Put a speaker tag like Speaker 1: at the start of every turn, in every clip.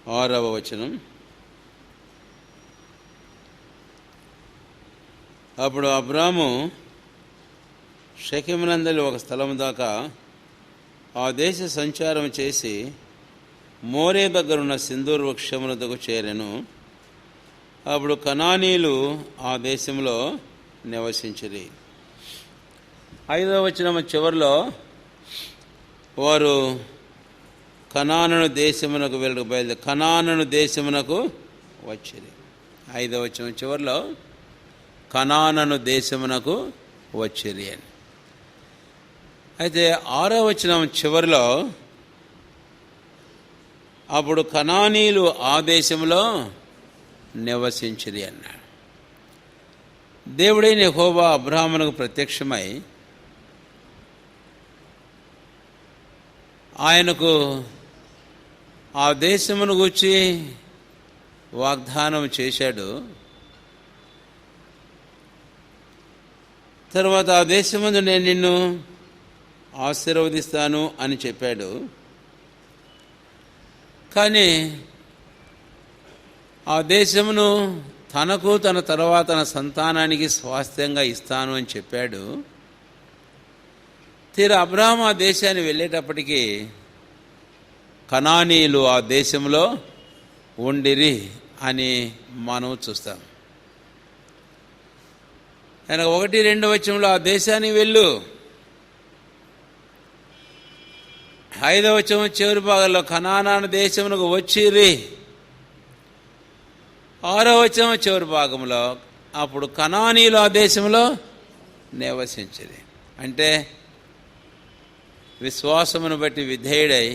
Speaker 1: 6వ వచనం. అప్పుడు అబ్రాము షెకెమునందలి ఒక స్థలం దాకా ఆ దేశ సంచారం చేసి మోరే దగ్గరున్న సింధూర్ వృక్షమునకు చేరెను. అప్పుడు కనానీయులు ఆ దేశంలో నివసించిరి. 5వ వచనం చివరిలో వారు కనాను దేశమునకు బయలుదేరి కనాను దేశమునకు వచ్చిరి. 5వ వచనం చివరిలో కనాను దేశమునకు వచ్చిరి అని. అయితే 6వ వచనం చివరిలో అప్పుడు కనానీయులు ఆ దేశంలో నివసించిరి అన్నాడు. దేవుడైన యెహోవా అబ్రాహామునకు ప్రత్యక్షమై ఆయనకు ఆ దేశమును గూర్చి వాగ్దానం చేశాడు. తర్వాత ఆ దేశమును నేను నిన్ను ఆశీర్వదిస్తాను అని చెప్పాడు. కానీ ఆ దేశమును తనకు తన తర్వాత తన సంతానానికి స్వాస్థ్యంగా ఇస్తాను అని చెప్పాడు. తీరా అబ్రాహాము ఆ దేశాన్ని వెళ్ళేటప్పటికీ కనానీయులు ఆ దేశంలో ఉండిరి అని మనం చూస్తాం. ఆయన 1-2 వచనంలో ఆ దేశానికి వెళ్ళు, 5వ వచనం చివరి భాగంలో కనాను దేశమునకు వచ్చిరి, 6వ వచనం చివరి భాగంలో అప్పుడు కనానీయులు ఆ దేశంలో నివసించిరి. అంటే విశ్వాసమును బట్టి విధేయుడై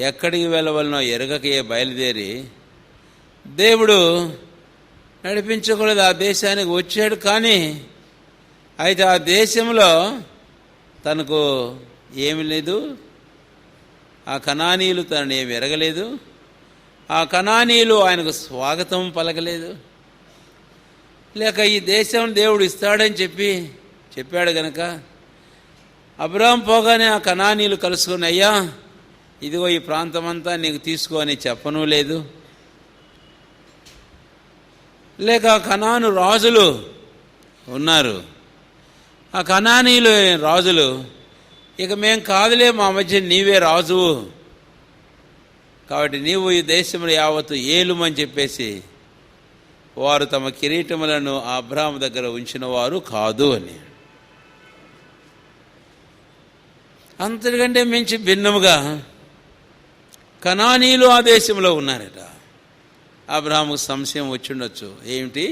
Speaker 1: ఎక్కడికి వెళ్ళవలనో ఎరగకే బయలుదేరి దేవుడు నడిపించకూడదు ఆ దేశానికి వచ్చాడు. కానీ అయితే ఆ దేశంలో తనకు ఏమి లేదు, ఆ కనానీయులు తనని ఏమి ఎరగలేదు, ఆ కనానీయులు ఆయనకు స్వాగతం పలకలేదు. లేక ఈ దేశం దేవుడు ఇస్తాడని చెప్పాడు గనక అబ్రాహాం పోగానే ఆ కనానీయులు కలుసుకుని, అయ్యా ఇదిగో ఈ ప్రాంతమంతా నీకు తీసుకో అని చెప్పనూ లేదు. లేక కనాను రాజులు ఉన్నారు, ఆ కనానీయులు రాజులు ఇక మేం కాదులే, మా మధ్య నీవే రాజువు కాబట్టి నీవు ఈ దేశంలో యావత్తు ఏలుమని చెప్పేసి వారు తమ కిరీటములను ఆ అబ్రాహాము దగ్గర ఉంచిన వారు కాదు అని. అంతకంటే మించి భిన్నముగా కనానీయులు ఆ దేశంలో ఉన్నారట. అబ్రాహాముకు సంశయం వచ్చిండొచ్చు, ఏమిటి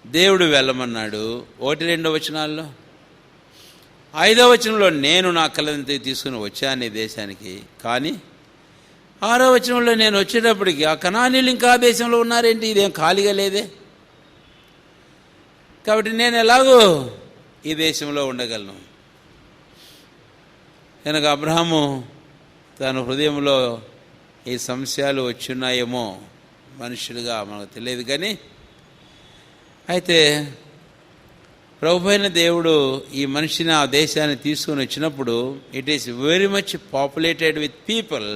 Speaker 1: దేవుడు వెళ్ళమన్నాడు 1-2 వచనాల్లో, 5వ వచనంలో నేను నా కళ్ళంతా తీసుకుని వచ్చాను ఈ దేశానికి, కానీ 6వ వచనంలో నేను వచ్చేటప్పటికి ఆ కనానీయులు ఇంకా ఆ దేశంలో ఉన్నారేంటి, ఇదేం ఖాళీగా లేదే, కాబట్టి నేను ఎలాగో ఈ దేశంలో ఉండగలను. కనుక అబ్రాహాము తన హృదయంలో ఈ సంశయాలు వచ్చున్నాయేమో మనుషులుగా మనకు తెలియదు. కానీ అయితే ప్రభువైన దేవుడు ఈ మనిషిని ఆ దేశాన్ని తీసుకుని వచ్చినప్పుడు it is very much populated with people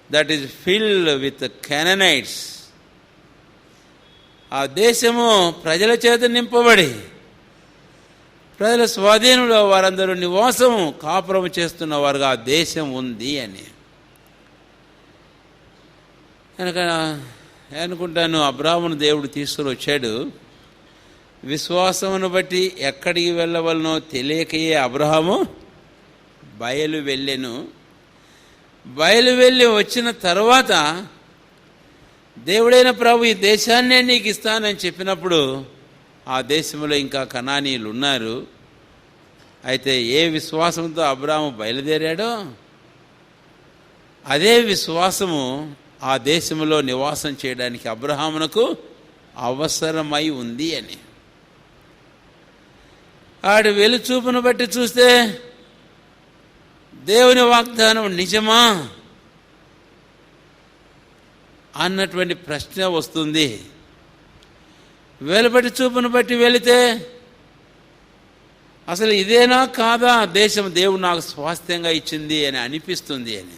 Speaker 1: that is filled with Canaanites. ఆ దేశము ప్రజల చేత నింపబడి ప్రజల స్వాధీనంలో వారందరూ నివాసం కాపురం చేస్తున్న వారుగా ఆ దేశం ఉంది అని. కనుక అనుకుంటాను అబ్రాహామును దేవుడు తీసుకుని వచ్చాడు. విశ్వాసమును బట్టి ఎక్కడికి వెళ్ళవలనో తెలియకయే అబ్రాహాము బయలు వెళ్ళి వచ్చిన తర్వాత దేవుడైన ప్రభు ఈ దేశాన్నే నీకు ఇస్తానని చెప్పినప్పుడు ఆ దేశంలో ఇంకా కనానీయులు ఉన్నారు. అయితే ఏ విశ్వాసంతో అబ్రాహాము బయలుదేరాడో అదే విశ్వాసము ఆ దేశంలో నివాసం చేయడానికి అబ్రాహామునకు అవసరమై ఉంది అని. ఆడు వెలుచూపును బట్టి చూస్తే దేవుని వాగ్దానం నిజమా అన్నటువంటి ప్రశ్న వస్తుంది. వెలుపటి చూపును బట్టి వెళితే అసలు ఇదేనా కాదా దేశం దేవుడు నాకు స్వాస్థ్యంగా ఇచ్చింది అని అనిపిస్తుంది అని.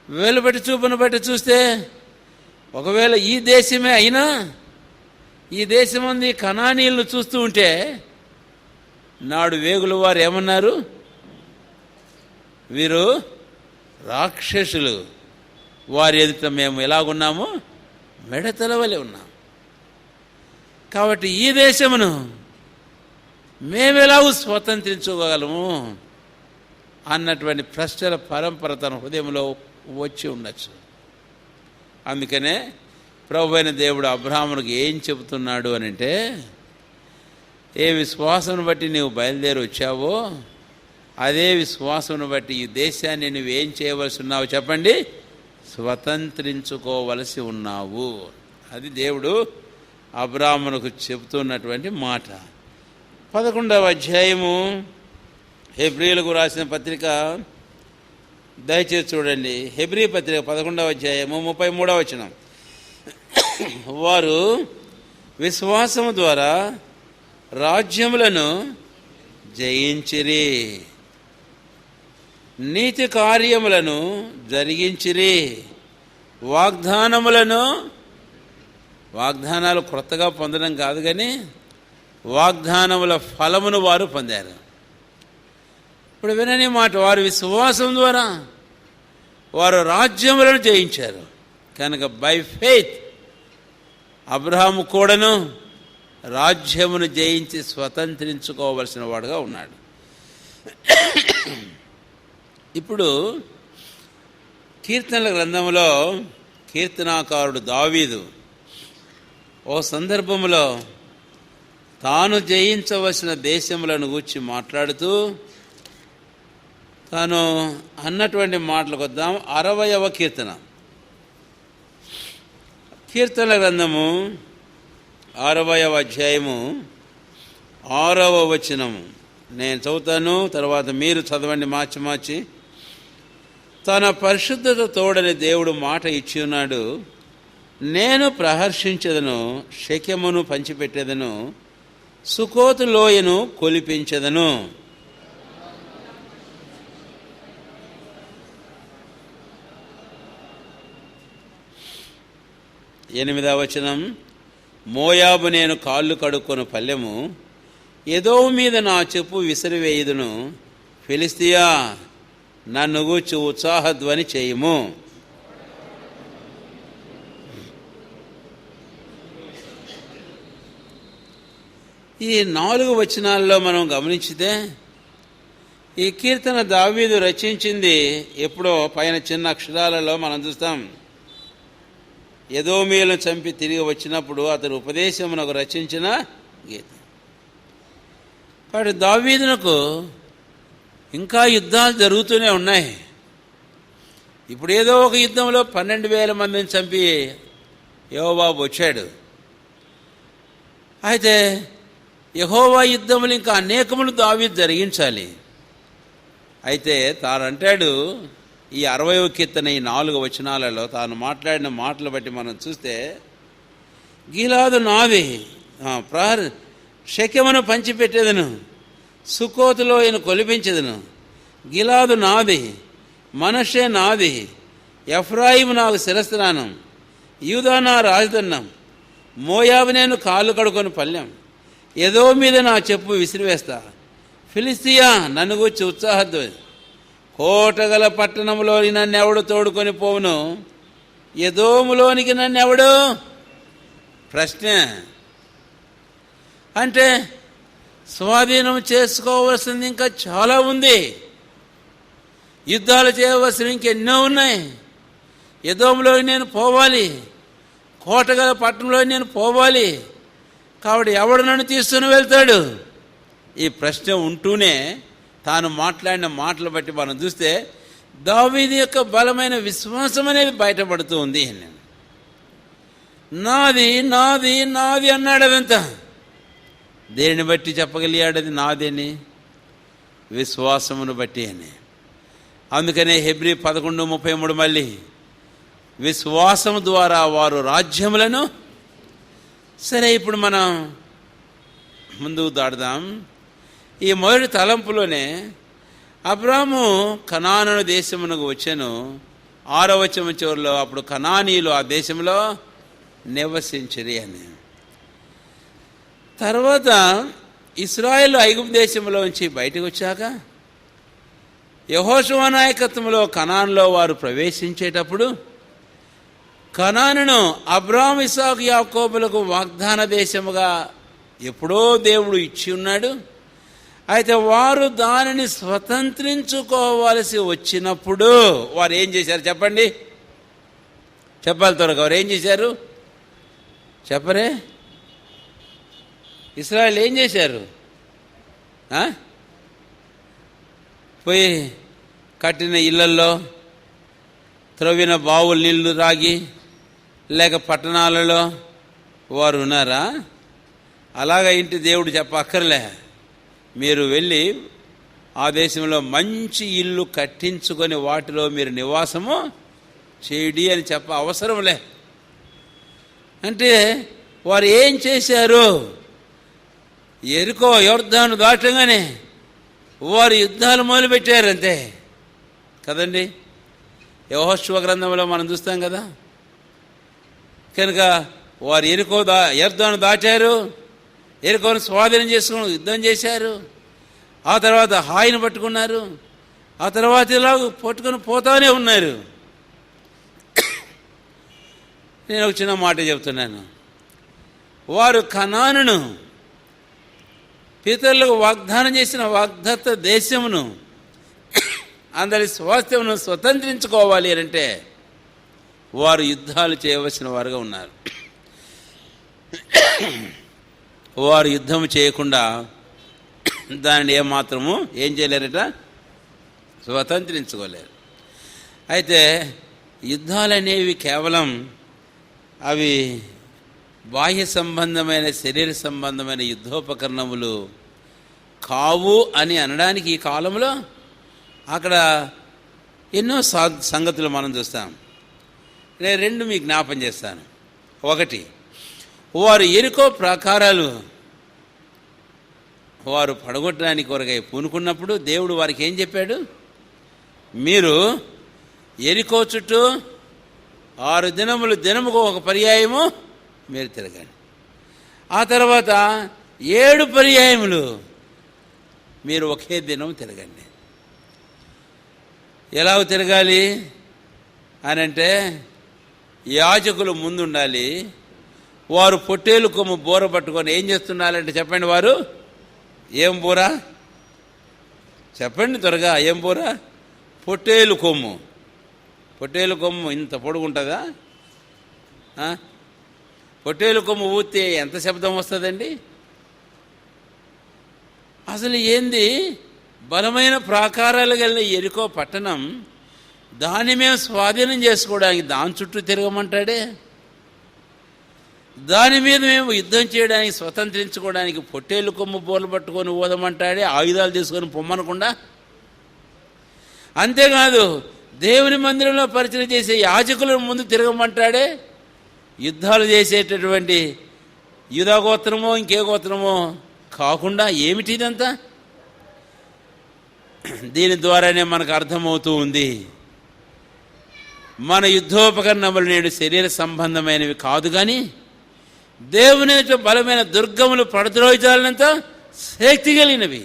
Speaker 1: వెలుబడి చూపును బట్టి చూస్తే ఒకవేళ ఈ దేశమే అయినా ఈ దేశమంది కనానీయులను చూస్తూ ఉంటే నాడు వేగుల వారు ఏమన్నారు? వీరు రాక్షసులు, వారి ఎదుట మేము ఎలాగున్నాము? మెడతల వలె ఉన్నాం. కాబట్టి ఈ దేశమును మేమెలాగూ స్వతంత్రించుకోగలము అన్నటువంటి ప్రశ్నల పరంపర తన హృదయంలో వచ్చి ఉండొచ్చు. అందుకనే ప్రభువైన దేవుడు అబ్రాహామునికి ఏం చెబుతున్నాడు అని అంటే, ఏ విశ్వాసం బట్టి నీవు బయలుదేరి వచ్చావో అదే విశ్వాసం బట్టి ఈ దేశాన్ని నువ్వు ఏం చేయవలసి ఉన్నావు చెప్పండి? స్వతంత్రించుకోవలసి ఉన్నావు. అది దేవుడు అబ్రాహామునకు చెబుతున్నటువంటి మాట. 11వ అధ్యాయము హెబ్రీయులకు రాసిన పత్రిక, దయచేసి చూడండి. హెబ్రీ పత్రిక 11వ అధ్యాయము 33వ వచనం. వారు విశ్వాసము ద్వారా రాజ్యములను జయించిరి, నీతి కార్యములను జరిగించిరి, వాగ్దానాలు క్రొత్తగా పొందడం కాదు కానీ వాగ్దానముల ఫలమును వారు పొందారు. ఇప్పుడు వినని మాట, వారు విశ్వాసం ద్వారా వారు రాజ్యములను జయించారు. కనుక బై ఫెయిత్ అబ్రహాము కూడాను రాజ్యమును జయించి స్వతంత్రించుకోవలసిన వాడుగా ఉన్నాడు. ఇప్పుడు కీర్తనల గ్రంథంలో కీర్తనాకారుడు దావీదు ఓ సందర్భంలో తాను జయించవలసిన దేశములను గూర్చి మాట్లాడుతూ తాను అన్నటువంటి మాటలకు వద్దాం. 60వ కీర్తన, కీర్తనల గ్రంథము 60వ అధ్యాయము 6వ వచనము నేను చదువుతాను, తర్వాత మీరు చదవండి మార్చి. తన పరిశుద్ధత తోడని దేవుడు మాట ఇచ్చి ఉన్నాడు. నేను ప్రహర్షించదను, శకెమును పంచిపెట్టేదను, సుకోతు లోయను కొలిపించదను. ఎనిమిదవ వచనం, మోయాబు నేను కాళ్ళు కడుక్కొని పల్లెము, ఎదోము మీద నా చెప్పు విసిరివేయుదును, ఫిలిష్తియా నన్ను గూర్చి ఉత్సాహధ్వని చేయుము. ఈ 4 వచనాల్లో మనం గమనించితే ఈ కీర్తన దావీదు రచించింది ఎప్పుడో పైన చిన్న అక్షరాలలో మనం చూస్తాం. ఎదోమీయులను చంపి తిరిగి వచ్చినప్పుడు అతడు ఉపదేశమునకు రచించిన గీత. కాబట్టి దావీదునకు ఇంకా యుద్ధాలు జరుగుతూనే ఉన్నాయి. ఇప్పుడు ఏదో ఒక యుద్ధంలో 12,000 మందిని చంపి యెహోవాబు వచ్చాడు. అయితే యెహోవా యుద్ధములు ఇంకా అనేకములు దావీదు జరిగించాలి. అయితే తానంటాడు ఈ 60వ కీర్తన ఈ 4 వచనాలలో తాను మాట్లాడిన మాటలు బట్టి మనం చూస్తే, గిలాదు నాది, శకెమును పంచిపెట్టేదను, సుకోతులో ఈయన కొలిపించదను, గిలాదు నాది, మనషే నాది, ఎఫ్రాయిము నాకు శిరస్త్రానం, యూదా నా రాజదన్నం, మోయాబు నేను కాళ్ళు కడుకొని పల్లెం, ఏదో మీద నా చెప్పు విసిరివేస్తా, ఫిలిష్తియా నన్ను గూర్చి ఉత్సాహద్దు, కోటగల పట్టణంలోని నన్నెవడు తోడుకొని పోవును, ఎదోములోనికి నన్నెవడు? ప్రశ్న. అంటే స్వాధీనం చేసుకోవలసింది ఇంకా చాలా ఉంది, యుద్ధాలు చేయవలసినవి ఇంకెన్నో ఉన్నాయి. ఎదోములోకి నేను పోవాలి, కోటగల పట్టణంలో నేను పోవాలి, కాబట్టి ఎవడు నన్ను తీసుకుని వెళ్తాడు? ఈ ప్రశ్న ఉంటూనే తాను మాట్లాడిన మాటలు బట్టి మనం చూస్తే దావీదు యొక్క బలమైన విశ్వాసం అనేది బయటపడుతూ ఉంది. నాది నాది నాది అన్నాడు. అదంతా దేనిని బట్టి చెప్పగలిగాడు అది నాదేని? విశ్వాసమును బట్టి అని. అందుకనే హెబ్రీ 11:33 మళ్ళీ విశ్వాసము ద్వారా వారు రాజ్యములను. సరే, ఇప్పుడు మనం ముందుకు దాటుదాం. ఈ మొదటి తలంపులోనే అబ్రాము కనాను దేశమునకు వచ్చాను, 6వ వచనం చివరిలో అప్పుడు కనానీయులు ఆ దేశంలో నివసించిరి అని. తర్వాత ఇశ్రాయేలు ఐగుప్తు దేశంలోంచి బయటకు వచ్చాక యెహోషువ నాయకత్వంలో కనానులో వారు ప్రవేశించేటప్పుడు కనానును అబ్రాహాము ఇస్సాకు యాకోబులకు వాగ్దాన దేశముగా ఎప్పుడో దేవుడు ఇచ్చి ఉన్నాడు. అయితే వారు దానిని స్వతంత్రించుకోవలసి వచ్చినప్పుడు వారు ఏం చేశారు చెప్పండి? చెప్పాలి త్వరగా. వారు ఏం చేశారు చెప్పరే? ఇశ్రాయేలు ఏం చేశారు? పోయి కట్టిన ఇళ్లల్లో త్రవ్విన బావులు నీళ్లు రాగి లేక పట్టణాలలో వారు ఉన్నారా? అలాగ ఇంటి దేవుడు చెప్పక్కర్లే. మీరు వెళ్ళి ఆ దేశంలో మంచి ఇల్లు కట్టించుకొని వాటిలో మీరు నివాసము చేయడి అని చెప్ప అవసరంలే. అంటే వారు ఏం చేశారు? యెరికో యొర్దాను దాటగానే వారు యుద్ధాలు మొదలుపెట్టారు అంతే కదండి. యెహోషువ గ్రంథంలో మనం చూస్తాం కదా. కనుక వారు యొర్దాను దాటారు, యెరికోను స్వాధీనం చేసుకుని యుద్ధం చేశారు. ఆ తర్వాత హాయిని పట్టుకున్నారు. ఆ తర్వాత ఇలా పట్టుకొని పోతానే ఉన్నారు. నేను ఒక చిన్న మాట చెబుతున్నాను. వారు కనానును పితరులకు వాగ్దానం చేసిన వాగ్దత్త దేశమును అందరి స్వాస్థ్యమును స్వతంత్రించుకోవాలి అంటే వారు యుద్ధాలు చేయవలసిన వారుగా ఉన్నారు. వారు యుద్ధం చేయకుండా దానిని ఏమాత్రము ఏం చేయలేరట? స్వతంత్రించుకోలేరు. అయితే యుద్ధాలనేవి కేవలం అవి బాహ్య సంబంధమైన శరీర సంబంధమైన యుద్ధోపకరణములు కావు అని అనడానికి ఈ కాలంలో అక్కడ ఎన్నో సంగతులు మనం చూస్తాం. నేను 2 మీకు జ్ఞాపం చేస్తాను. ఒకటి, వారు యెరికో ప్రాకారాలు వారు పడగొట్టడానికి కొరకై పూనుకున్నప్పుడు దేవుడు వారికి ఏం చెప్పాడు? మీరు యెరికో చుట్టూ 6 దినములు దినముకు ఒక పర్యాయము మీరు తిరగండి. ఆ తర్వాత 7 పర్యాయములు మీరు ఒకే దినం తిరగండి. ఎలా తిరగాలి అని అంటే యాజకులు ముందుండాలి. వారు పొట్టేలు కొమ్ము బూర పట్టుకొని ఏం చేస్తున్నారంటే చెప్పండి. వారు ఏం బూర చెప్పండి త్వరగా? ఏం బూర? పొట్టేలు కొమ్ము. పొట్టేలు కొమ్ము ఇంత పొడుగుంటుందా? పొట్టేలు కొమ్ము ఊస్తే ఎంత శబ్దం వస్తుందండి? అసలు ఏంది? బలమైన ప్రాకారాలు కలిగిన యెరికో పట్టణం, దాన్ని మేము స్వాధీనం చేసుకోవడానికి దాని చుట్టూ తిరగమంటాడే. దాని మీద మేము యుద్ధం చేయడానికి స్వతంత్రించుకోవడానికి పొట్టేలు కొమ్ము బోర్లు పట్టుకొని ఊదమంటాడే, ఆయుధాలు తీసుకొని పొమ్మనకుండా. అంతేకాదు దేవుని మందిరంలో పరిచయం చేసే యాజకులను ముందు తిరగమంటాడే. యుద్ధాలు చేసేటటువంటి యూదా గోత్రమో ఇంకే గోత్రమో కాకుండా ఏమిటి ఇదంతా? దీని ద్వారానే మనకు అర్థమవుతూ ఉంది, మన యుద్ధోపకరణములు నేడు శరీర సంబంధమైనవి కాదు, కానీ దేవుని బలమైన దుర్గములు పడద్రోయించాలనంత శక్తి కలిగినవి.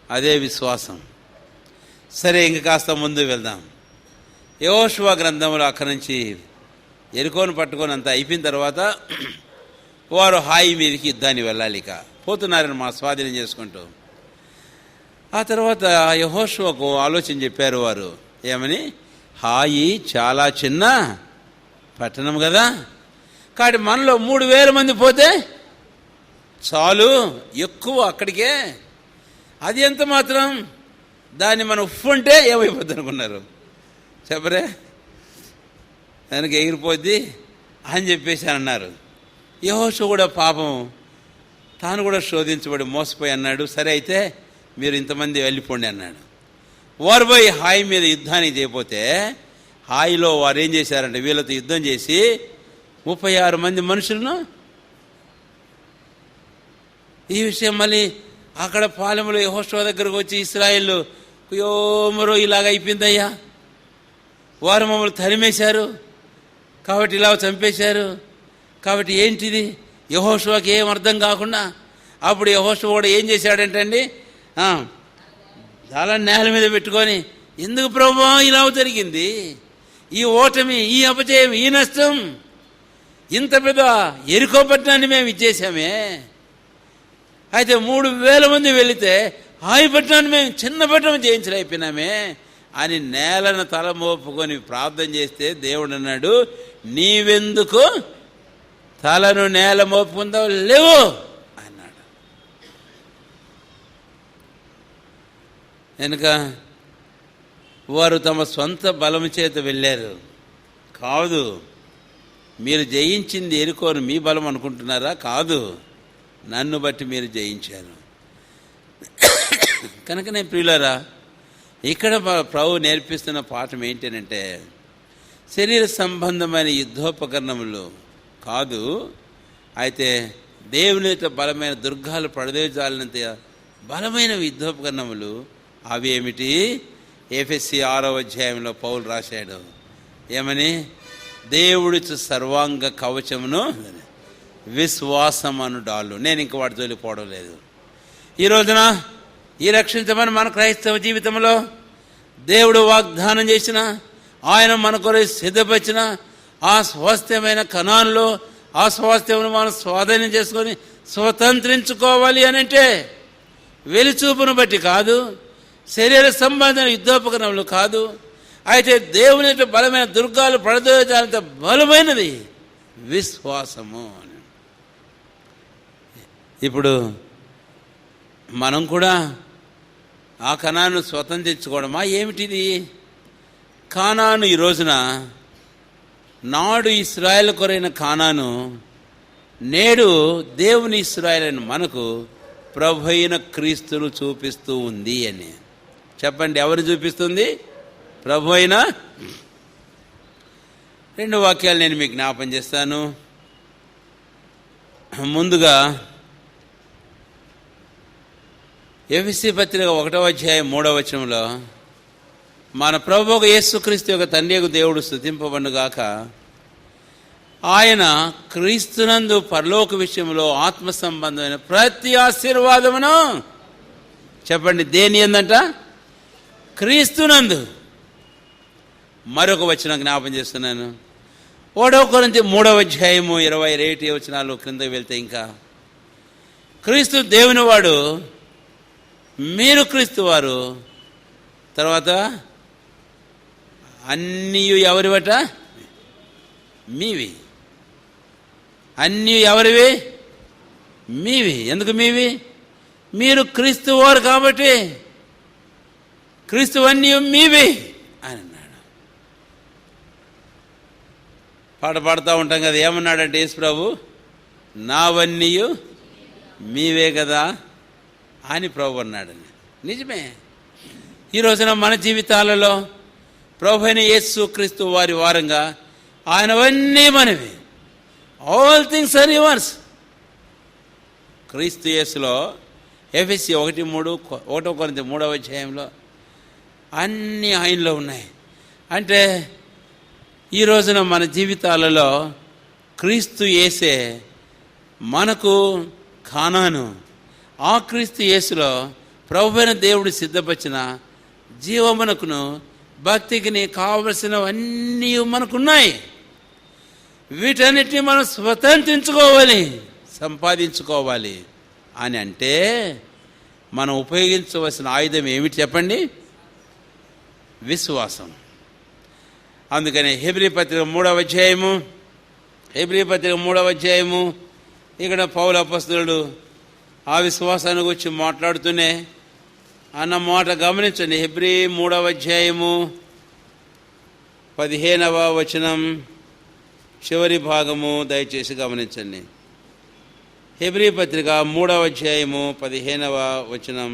Speaker 1: అదే విశ్వాసం. సరే, ఇంక కాస్త ముందు వెళ్దాం. యెహోషువ గ్రంథంలో అక్కడి నుంచి యెరికోను పట్టుకొని అంతా అయిపోయిన తర్వాత వారు హాయి మీదకి యుద్ధాన్ని వెళ్ళాలి. ఇక పోతున్నారని మా స్వాధీనం చేసుకుంటూ. ఆ తర్వాత యెహోషువకు ఆలోచన చెప్పారు వారు. ఏమని? హాయి చాలా చిన్న పట్టణం కదా, కాబట్టి మనలో 3000 మంది పోతే చాలు, ఎక్కువ అక్కడికే. అది ఎంత మాత్రం, దాన్ని మనం ఉప్పు అంటే ఏమైపోద్ది అనుకున్నారు చెప్పరే? దానికి ఎగిరిపోద్ది అని చెప్పేసి అన్నారు. యెహోషువ కూడా పాపం తాను కూడా శోధించబడి మోసపోయి అన్నాడు, సరే అయితే మీరు ఇంతమంది వెళ్ళిపోండి అన్నాడు. వారు పోయి హాయి మీద యుద్ధానికి చేయకపోతే హాయిలో వారు ఏం చేశారంటే వీళ్ళతో యుద్ధం చేసి 36 మంది మనుషులను. ఈ విషయం మళ్ళీ అక్కడ పాలెంలో యెహోషువ దగ్గరకు వచ్చి ఇశ్రాయేలు కుయోమరో ఇలాగ అయిపోయిందయ్యా, వారు మమ్మల్ని తరిమేశారు కాబట్టి ఇలా చంపేశారు కాబట్టి ఏంటిది, యెహోషువకి ఏం అర్థం కాకుండా అప్పుడు యెహోషువ కూడా ఏం చేశాడంటండి, చాలా నేల మీద పెట్టుకొని, ఎందుకు ప్రభువా ఇలా జరిగింది, ఈ ఓటమి, ఈ అపజయం, ఈ నష్టం, ఇంత పెద్ద యెరికో పట్టణాన్ని మేము ఇచ్చేసామే, అయితే 3,000 మంది వెళితే హాయి పట్టణాన్ని మేము చిన్న పట్టణం జయించలేకపోయినామే అని నేలను తల మోపుకొని ప్రార్థన చేస్తే దేవుడు అన్నాడు, నీవెందుకు తలను నేల మోపుకుందావు, లేవు అన్నాడు. కనుక వారు తమ సొంత బలం చేత వెళ్ళారు కాదు. మీరు జయించింది యెరికోను మీ బలం అనుకుంటున్నారా? కాదు, నన్ను బట్టి మీరు జయించారు. కనుక నేను ప్రియులారా, ఇక్కడ ప్రభు నేర్పిస్తున్న పాఠం ఏంటంటే, శరీర సంబంధమైన యుద్ధోపకరణములు కాదు, అయితే దేవుని బలమైన దుర్గాలు పడదేజాలినంత బలమైన యుద్ధోపకరణములు. అవి ఏమిటి? ఎఫెసీ 6వ అధ్యాయంలో పౌలు రాశాడు ఏమని, దేవుడి సర్వాంగ కవచమును విశ్వాసం అను డాళ్ళు. నేను ఇంక వాటి జోలికి పోవడం లేదు. ఈ రోజున ఈ రక్షించమని మన క్రైస్తవ జీవితంలో దేవుడు వాగ్దానం చేసిన, ఆయన మన కొరకు సిద్ధపరిచిన ఆ స్వాస్థ్యమైన కనానులో ఆ స్వాస్థ్యమును మనం స్వాధీనం చేసుకొని స్వతంత్రించుకోవాలి అని అంటే వెలిచూపును బట్టి కాదు, శరీర సంబంధమైన యుద్ధోపకరణములు కాదు, అయితే దేవుని బలమైన దుర్గాలు పడదోచాలంత బలమైనది విశ్వాసము. ఇప్పుడు మనం కూడా ఆ కనాను స్వతంత్రించుకోవడమా ఏమిటిది? కానాను ఈ రోజున నాడు ఇశ్రాయేలు కొరైన కానాను నేడు దేవుని ఇశ్రాయేలు అయిన మనకు ప్రభు అయిన క్రీస్తును చూపిస్తూ ఉంది అని చెప్పండి. ఎవరు చూపిస్తుంది? ప్రభు అయిన. 2 వాక్యాలు నేను మీకు జ్ఞాపం చేస్తాను. ముందుగా ఎఫెసీ పత్రిక 1వ అధ్యాయం 3వ వచనంలో, మన ప్రభువు యేసుక్రీస్తు యొక్క తండ్రియగు దేవుడు స్తుతింపబడుగాక, ఆయన క్రీస్తునందు పరలోక విషయంలో ఆత్మ సంబంధమైన ప్రతి ఆశీర్వాదమును చెప్పండి దేని ఎందంట? క్రీస్తునందు. మరొక వచనం జ్ఞాపం చేస్తున్నాను. 1 కొరింథీ 3వ అధ్యాయము 22 వచనాలు క్రిందకి వెళ్తే, ఇంకా క్రీస్తు దేవుని వాడు, మీరు క్రీస్తు వారు, తర్వాత అన్నీ ఎవరివట? మీవి. అన్నీ ఎవరివి? మీవి. ఎందుకు మీవి? మీరు క్రీస్తు వారు కాబట్టి క్రీస్తు అన్నీ మీవి అని అన్నాడు. పాట పాడుతూ ఉంటాం కదా, ఏమన్నాడంటే యేసు ప్రభు, నావన్నీ మీవే కదా అని ప్రభు అన్నాడని. నిజమే. ఈ రోజున మన జీవితాలలో ప్రభు అయిన యేసు క్రీస్తు వారి వారంగా ఆయనవన్నీ మనవి. All things are yours. క్రీస్తు యేసులో ఎఫెసీ 1 కొరింథీ 3వ అధ్యాయంలో అన్నీ ఆయనలో ఉన్నాయి. అంటే ఈ రోజున మన జీవితాలలో క్రీస్తు యేసే మనకు కానాను. ఆ క్రీస్తు యేసులో ప్రభువైన దేవుడు సిద్ధపరిచిన జీవమునకును భక్తికి కావలసినవన్నీ మనకున్నాయి. వీటన్నిటిని మనం స్వతంత్రించుకోవాలి, సంపాదించుకోవాలి అని అంటే మనం ఉపయోగించవలసిన ఆయుధం ఏమిటి చెప్పండి? విశ్వాసం. అందుకని హెబ్రీ పత్రిక 3వ అధ్యాయము ఇక్కడ పౌలు అపొస్తలుడు ఆ విశ్వాసాన్ని గురించి మాట్లాడుతూనే అన్న మాట గమనించండి. హెబ్రీ 3వ అధ్యాయము 15వ వచనం చివరి భాగము దయచేసి గమనించండి. హెబ్రీ పత్రిక 3వ అధ్యాయము 15వ వచనం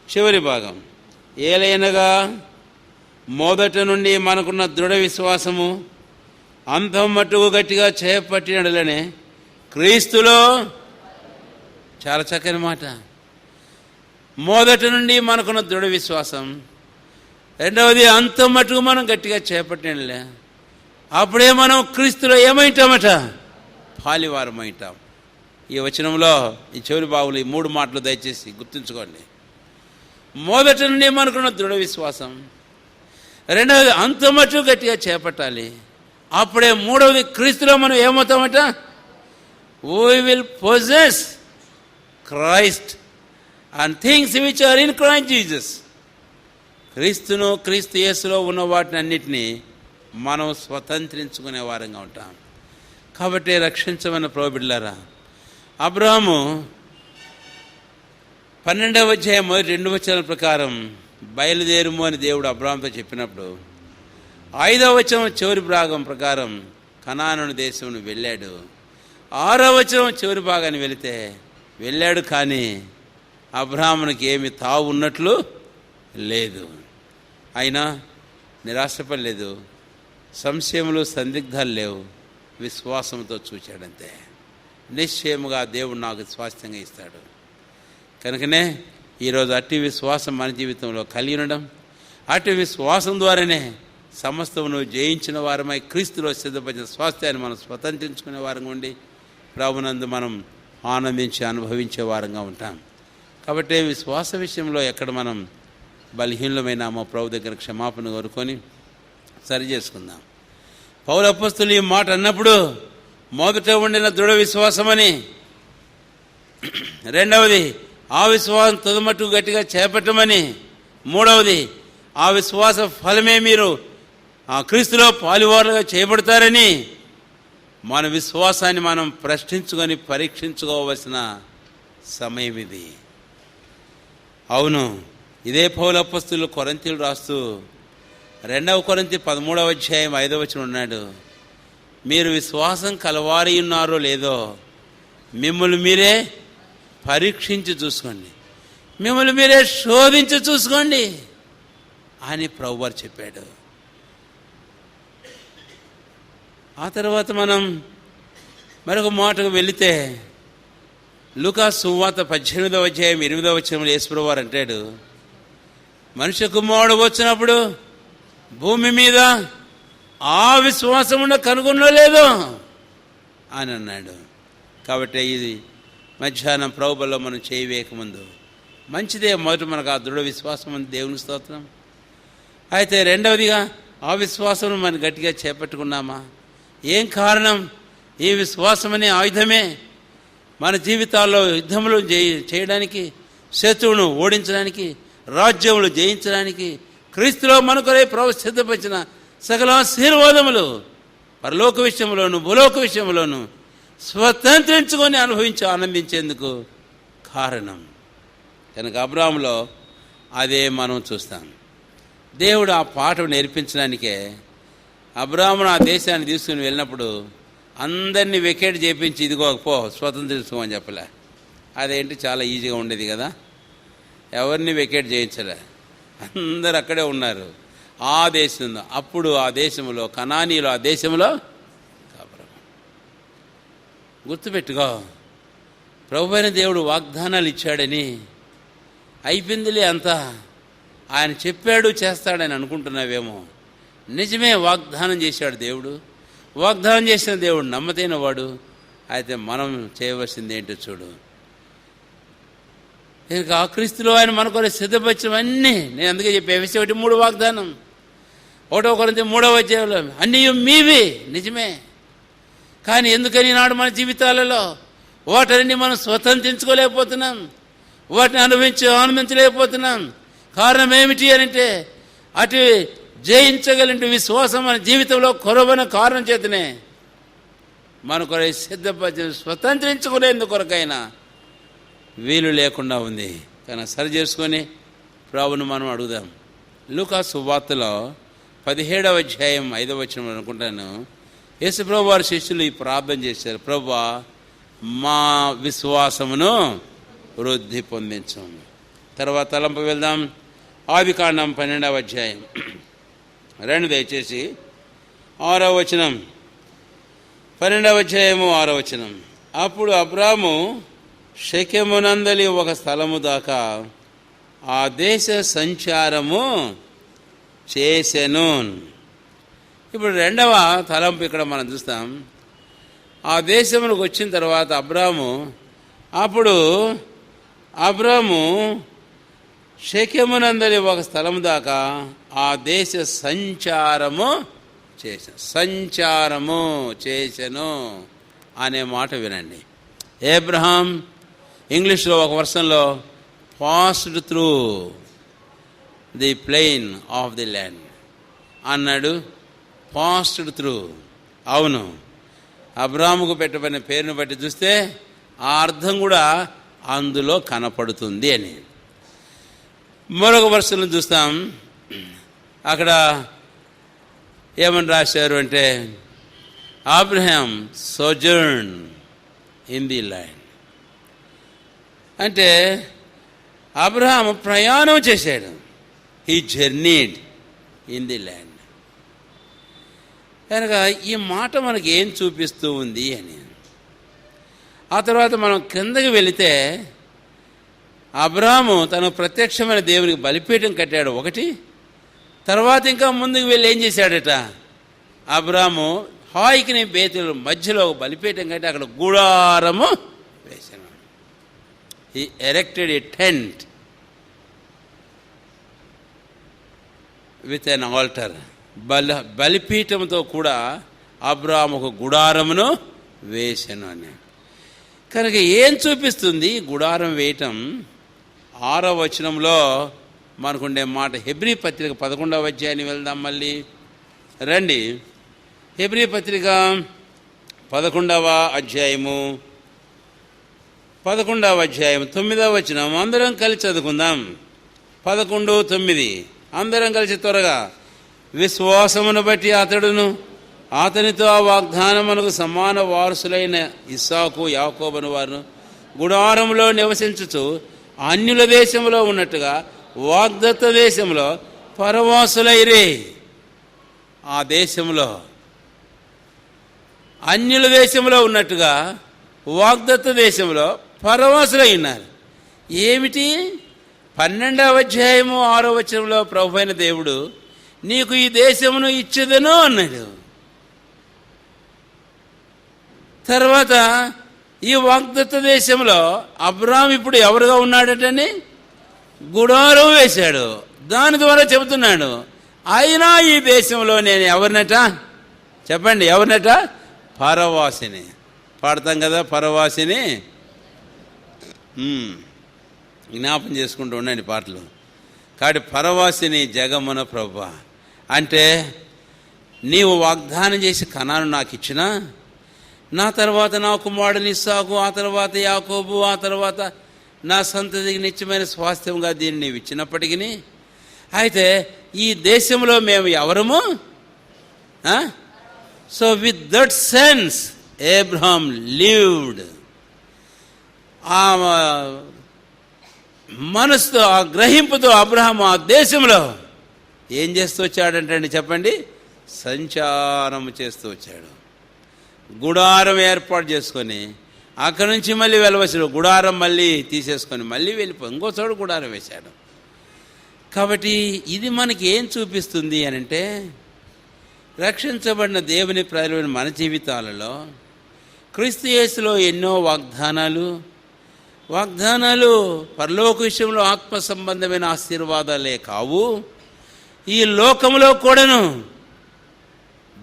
Speaker 1: చివరి భాగం, ఏలైనగా మొదట నుండి మనకున్న దృఢ విశ్వాసము అంతం మట్టుకు గట్టిగా చేపట్టినట్లనే క్రీస్తులో, చాలా చక్కని మాట, మొదటి నుండి మనకున్న దృఢ విశ్వాసం. రెండవది అంత మటుకు మనం గట్టిగా చేపట్టలే, అప్పుడే మనం క్రీస్తులో ఏమైంటామట, పాలివారమైంటాం. ఈ వచనంలో ఈ చివరి బాగులు ఈ 3 మాటలు దయచేసి గుర్తుంచుకోండి. మొదటి నుండి మనకున్న దృఢ విశ్వాసం, రెండవది అంత మటుకు గట్టిగా చేపట్టాలి, అప్పుడే మూడవది క్రీస్తులో మనం ఏమవుతామట, we will possess Christ and things which are in Christ Jesus. క్రీస్తు యేసులో ఉన్న వాటిని అన్నిటినీ మనం స్వతంత్రించుకునే వారంగా ఉంటాం. కాబట్టి రక్షించమన్న ప్రోబిడ్లారా, అబ్రహాము 12వ అధ్యాయం 2 వచనాల ప్రకారం బయలుదేరుము అని దేవుడు అబ్రహాముతో చెప్పినప్పుడు, 5వ వచనం చివరి భాగం ప్రకారం కనాను దేశం వెళ్ళాడు. 6వ వచనం చివరి భాగాన్ని వెళితే వెళ్ళాడు, కానీ అబ్రహామునికి ఏమి తావు ఉన్నట్లు లేదు. అయినా నిరాశపడలేదు, సంశయములు సందిగ్ధాలు లేవు, విశ్వాసంతో చూచాడంతే. నిశ్చయముగా దేవుడు నాకు స్వాస్థ్యంగా ఇస్తాడు. కనుకనే ఈరోజు అట్టి విశ్వాసం మన జీవితంలో కలిగి ఉండడం, అట్టి విశ్వాసం ద్వారానే సమస్తమును జయించిన వారమై క్రీస్తులో సిద్ధపరిచిన స్వాస్థ్యాన్ని మనం స్వతంత్రించుకునే వారంగా ఉండి ప్రభునందు మనం ఆనందించి అనుభవించే వారంగా ఉంటాం. కాబట్టి విశ్వాస విషయంలో ఎక్కడ మనం బలహీనమైనామో ప్రభు దగ్గర క్షమాపణ కోరుకొని సరి చేసుకుందాం. పౌలు అపోస్తలులు ఈ మాట అన్నప్పుడు మొదట ఉండిన దృఢ విశ్వాసమని, రెండవది ఆ విశ్వాసం తుదమట్టు గట్టిగా చేపట్టమని, మూడవది ఆ విశ్వాస ఫలమే మీరు ఆ క్రీస్తులో పాలువారులుగా చేయబడతారని, మన విశ్వాసాన్ని మనం ప్రశ్నించుకొని పరీక్షించుకోవలసిన సమయం ఇది. అవును, ఇదే పౌలు అపోస్తలులు కొరింథీయులు రాస్తూ 2వ కొరింథీ 13వ అధ్యాయం 5వ వచనం ఉన్నాడు, మీరు విశ్వాసం కలవారి ఉన్నారో లేదో మిమ్మల్ని మీరే పరీక్షించి చూసుకోండి, మిమ్మల్ని మీరే శోధించి చూసుకోండి అని ప్రభువారు చెప్పాడు. ఆ తర్వాత మనం మరొక మాటకు వెళితే లూకా సువార్త 18వ అధ్యాయం 8వ వచనంలో యేసుప్రభువారు అంటాడు, మనుష్య కుమారుడు వచ్చినప్పుడు భూమి మీద ఆ విశ్వాసం ఉన్న కనుగొనో లేదో అని అన్నాడు. కాబట్టి ఇది మధ్యాహ్నం ప్రభువులో మనం చేయవేయకముందు మంచిదే, మొదట మనకు ఆ దృఢ విశ్వాసం ఉంది, దేవుని స్తోత్రం. అయితే రెండవదిగా ఆ విశ్వాసం మనం గట్టిగా చేపట్టుకున్నామా? ఏం కారణం? ఈ విశ్వాసం అనే ఆయుధమే మన జీవితాల్లో యుద్ధములు చేయడానికి, శత్రువును ఓడించడానికి, రాజ్యములు జయించడానికి, క్రీస్తులో మనకొరే ప్రభు సిద్ధపరిచిన సకల ఆశీర్వాదములు పరలోక విషయంలోను భూలోక విషయంలోను స్వతంత్రించుకొని అనుభవించి ఆనందించేందుకు కారణం. కనుక అబ్రాహాములో అదే మనం చూస్తాం. దేవుడు ఆ పాఠం నేర్పించడానికే అబ్రాహామును ఆ దేశాన్ని తీసుకుని వెళ్ళినప్పుడు అందరినీ వెకేట్ చేయించి ఇదిగో పో స్వతంత్రించుకోమని చెప్పలే. అదేంటి చాలా ఈజీగా ఉండేది కదా, ఎవరిని వెకేట్ చేయించలే, అందరు అక్కడే ఉన్నారు ఆ దేశంలో. అప్పుడు ఆ దేశంలో కనానీయులు ఆ దేశంలో గుర్తుపెట్టుకో, ప్రభు అయిన దేవుడు వాగ్దానాలు ఇచ్చాడని అయిపోయిందిలే అంతా, ఆయన చెప్పాడు చేస్తాడని అనుకుంటున్నావేమో. నిజమే, వాగ్దానం చేశాడు దేవుడు, వాగ్దానం చేసిన దేవుడు నమ్మతైన వాడు. అయితే మనం చేయవలసింది ఏంటో చూడు. ఇంకా ఆ క్రీస్తులో ఆయన మనకు సిద్ధపరిచినవన్నీ, నేను అందుకే చెప్పే విషయం 3 వాగ్దానం. 1వ కొరింథీ 3వ అధ్యాయంలో అన్నీ మీవి, నిజమే. కానీ ఎందుకని నాడు మన జీవితాలలో వాటిని మనం స్వతంత్రించుకోలేకపోతున్నాం, వాటిని ఆనందించలేకపోతున్నాం? కారణం ఏమిటి అంటే అటు జయించగలిగిన విశ్వాసం మన జీవితంలో కొరవైన కారణం చేతనే మన కొరకు సిద్ధపరిచిన స్వతంత్రించుకునేందుకు కొరకైనా వీలు లేకుండా ఉంది. కానీ సరి చేసుకొని ప్రభువును మనం అడుగుదాం. లూకా సువార్తలో 17వ అధ్యాయం 5వ వచనం అనుకుంటాను, యేసుప్రభు వారి శిష్యులు ఈ ప్రార్థన చేశారు, ప్రభువా మా విశ్వాసమును వృద్ధి పొందించం. తర్వాత తలంపు వెళ్దాం. ఆదికాండం 12వ అధ్యాయం 2 దయచేసి 6వ వచనం, 12వ అధ్యాయము 6వ వచనం. అప్పుడు అబ్రాము షెకెమునందలి ఒక స్థలము దాకా ఆ దేశ సంచారము చేసెను. ఇప్పుడు రెండవ తలంపు ఇక్కడ మనం చూస్తాం. ఆ దేశములకు వచ్చిన తర్వాత అబ్రాము షెకెమునందలి ఒక స్థలం దాకా ఆ దేశ సంచారము చేసెను అనే మాట వినండి. అబ్రహాం ఇంగ్లీష్లో ఒక వర్షన్లో passed through the plain of the land అన్నాడు. Passed through. అవును, అబ్రాముకు పెట్టబడిన పేరును బట్టి చూస్తే ఆ అర్థం కూడా అందులో కనపడుతుంది అని. మరొక వర్షంలో చూస్తాం, అక్కడ ఏమని రాశారు అంటే అబ్రహాం సోజర్న్ ఇన్ ది ల్యాండ్. అంటే అబ్రహాం ప్రయాణం చేశాడు. He journeyed in the land. కనుక ఈ మాట మనకి ఏం చూపిస్తూ ఉంది అని. ఆ తర్వాత మనం క్రిందకి వెళితే అబ్రాహాము తను ప్రత్యక్షమైన దేవునికి బలిపీఠం కట్టాడు ఒకటి. తర్వాత ఇంకా ముందుకు వెళ్ళి ఏం చేశాడట, అబ్రాహాము హాయికిని బేతుల మధ్యలో ఒక బలిపీఠం కట్టి అక్కడ గుడారము వేశాడు. He erected a tent with an altar. బలిపీఠంతో కూడా అబ్రాహాము ఒక గుడారమును వేశాను అని. కనుక ఏం చూపిస్తుంది గుడారం వేయటం? 6వ వచనంలో మనకుండే మాట. హెబ్రీ పత్రిక 11వ అధ్యాయాన్ని వెళ్దాం. మళ్ళీ రండి. హెబ్రీ పత్రిక 11వ అధ్యాయము 9వ వచనం అందరం కలిసి చదువుకుందాం. 11:9 అందరం కలిసి త్వరగా. విశ్వాసమును బట్టి అతనితో ఆ వాగ్దానమునకు సమాన వారసులైన ఇస్సాకు యాకోబును వారు గుడారంలో నివసించుచు అన్యుల దేశంలో ఉన్నట్టుగా వాగ్దత్త దేశంలో పరవాసులైరే. ఆ దేశంలో అన్యుల దేశంలో ఉన్నట్టుగా వాగ్దత్త దేశంలో పరవాసులై ఉన్నారు. ఏమిటి? 12వ అధ్యాయము 6వ వచనంలో ప్రభువైన దేవుడు నీకు ఈ దేశమును ఇచ్చేదను అన్నాడు. తర్వాత ఈ వాగ్దత్త దేశంలో అబ్రాహాము ఇప్పుడు ఎవరుగా ఉన్నాడటని గుడారం వేశాడు. దాని ద్వారా చెబుతున్నాడు, అయినా ఈ దేశంలో నేను ఎవరినట చెప్పండి, ఎవరినట? పరవాసిని. పాడతాం కదా పరవాసిని. జ్ఞాపం చేసుకుంటూ ఉండండి పాటలు. కాబట్టి పరవాసిని జగమున ప్రభువా అంటే నీవు వాగ్దానం చేసి కనాను నాకు ఇచ్చినా, నా తర్వాత నా కుమారుడిని ఇస్సాకు, ఆ తర్వాత యాకోబు, ఆ తర్వాత నా సంతతికి నిత్యమైన స్వాస్థ్యంగా దీన్ని నీవు ఇచ్చినప్పటికీ, అయితే ఈ దేశంలో మేము ఎవరము? So with that sense Abraham lived. ఆ మనసుతో, ఆ గ్రహింపుతో అబ్రహాము ఆ దేశంలో ఏం చేస్తూ వచ్చాడంటే చెప్పండి, సంచారం చేస్తూ వచ్చాడు. గుడారం ఏర్పాటు చేసుకొని అక్కడి నుంచి మళ్ళీ వెళ్ళవలసిన గుడారం మళ్ళీ తీసేసుకొని మళ్ళీ ఇంకో చోటు గుడారం వేశాడు. కాబట్టి ఇది మనకి ఏం చూపిస్తుంది అని అంటే, రక్షించబడిన దేవుని ప్రజలైన మన జీవితాలలో క్రీస్తు యేసులో ఎన్నో వాగ్దానాలు పరలోక విషయంలో ఆత్మ సంబంధమైన ఆశీర్వాదాలే కావు, ఈ లోకంలో కూడాను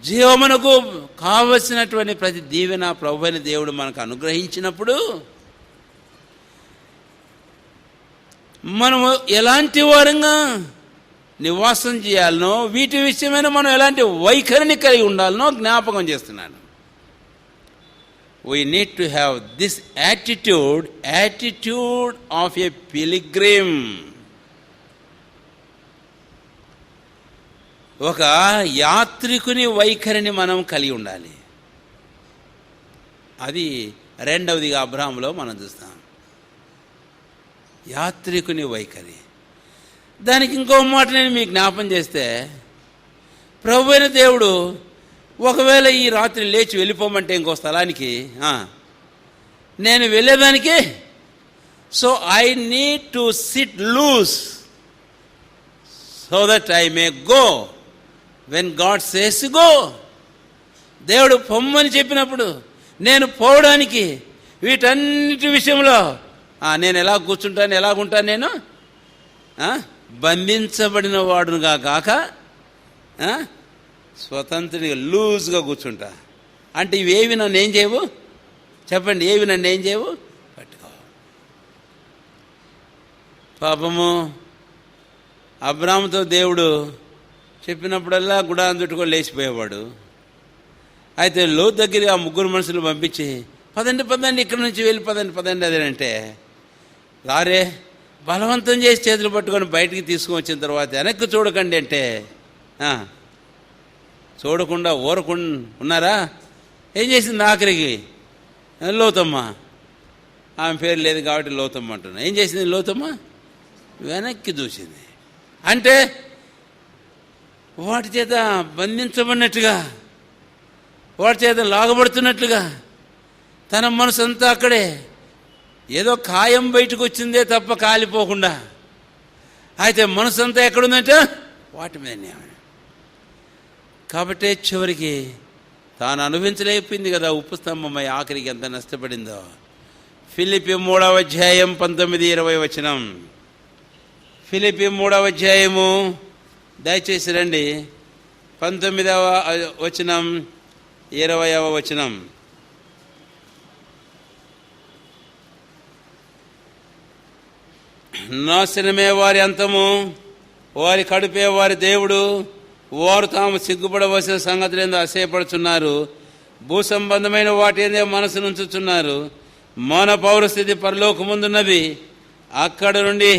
Speaker 1: జీవమునకు కావలసినటువంటి ప్రతి దీవెన ప్రభువైన దేవుడు మనకు అనుగ్రహించినప్పుడు మనము ఎలాంటి వారంగా నివాసం చేయాలనో, వీటి విషయమైన మనం ఎలాంటి వైఖరిని కలిగి ఉండాలనో జ్ఞాపకం చేస్తున్నాను. We need to have this attitude of a pilgrim. ఒక యాత్రికుని వైఖరిని మనం కలిగి ఉండాలి. అది రెండవదిగా అబ్రాహాములో మనం చూస్తాం, యాత్రికుని వైఖరి. దానికి ఇంకో మాట నేను మీకు జ్ఞాపం చేస్తే, ప్రభువైన దేవుడు ఒకవేళ ఈ రాత్రి లేచి వెళ్ళిపోమంటే ఇంకో స్థలానికి, నేను వెళ్ళేదానికి so I need to sit loose so that I may go when God says go. దేవుడు పొమ్మని చెప్పినప్పుడు నేను పోవడానికి వీటన్నిటి విషయంలో నేను ఎలా కూర్చుంటాను, ఎలాగుంటాను, నేను బంధించబడిన వాడునుగా కాక స్వతంత్రుడిగా లూజ్గా కూర్చుంటా. అంటే ఇవేవి నన్ను ఏం చేయవు? చెప్పండి, ఏవి నన్ను ఏం చేయవు? పట్టుకో. పాపము అబ్రాహాముతో దేవుడు చెప్పినప్పుడల్లా గుడాన్ని చుట్టుకొని లేచిపోయేవాడు. అయితే లోతు దగ్గర ఆ ముగ్గురు మనుషులు పంపించి పదండి ఇక్కడ నుంచి వెళ్ళి పదండి అదేనంటే రారే బలవంతం చేసి చేతులు పట్టుకొని బయటికి తీసుకొని వచ్చిన తర్వాత వెనక్కి చూడకండి అంటే చూడకుండా ఊరకుండా ఉన్నారా? ఏం చేసింది ఆఖరికి? లోతమ్మ, ఆమె పేరు లేదు కాబట్టి లోతమ్మ అంటున్నా. ఏం చేసింది లోతమ్మ? వెనక్కి చూసింది. అంటే వాటి చేత బంధించబడినట్టుగా, వాటి చేత లాగబడుతున్నట్లుగా తన మనసు అంతా అక్కడే. ఏదో కాయం బయటకు వచ్చిందే తప్ప కాలిపోకుండా. అయితే మనసు అంతా ఎక్కడుందంటే వాటి మీదనే. కాబట్టే చివరికి తాను అనుభవించలేకపోయింది కదా ఉప్పు స్తంభమై ఆఖరికి ఎంత నష్టపడిందో. ఫిలిప్పీ 3వ అధ్యాయం 19-20 వచనం. ఫిలిప్పీ 3వ అధ్యాయము దయచేసి రండి. 19వ వచనం 20వ వచనం. నాశనమే వారి అంతము, వారి కడుపే వారి దేవుడు. వారు తాము సిగ్గుపడవలసిన సంగతులేందో అసహ్యపడుచున్నారు. భూ సంబంధమైన వాటి ఏందో మనసు నుంచుచున్నారు. మన పౌరస్థితి పరలోకముందున్నది. అక్కడ నుండి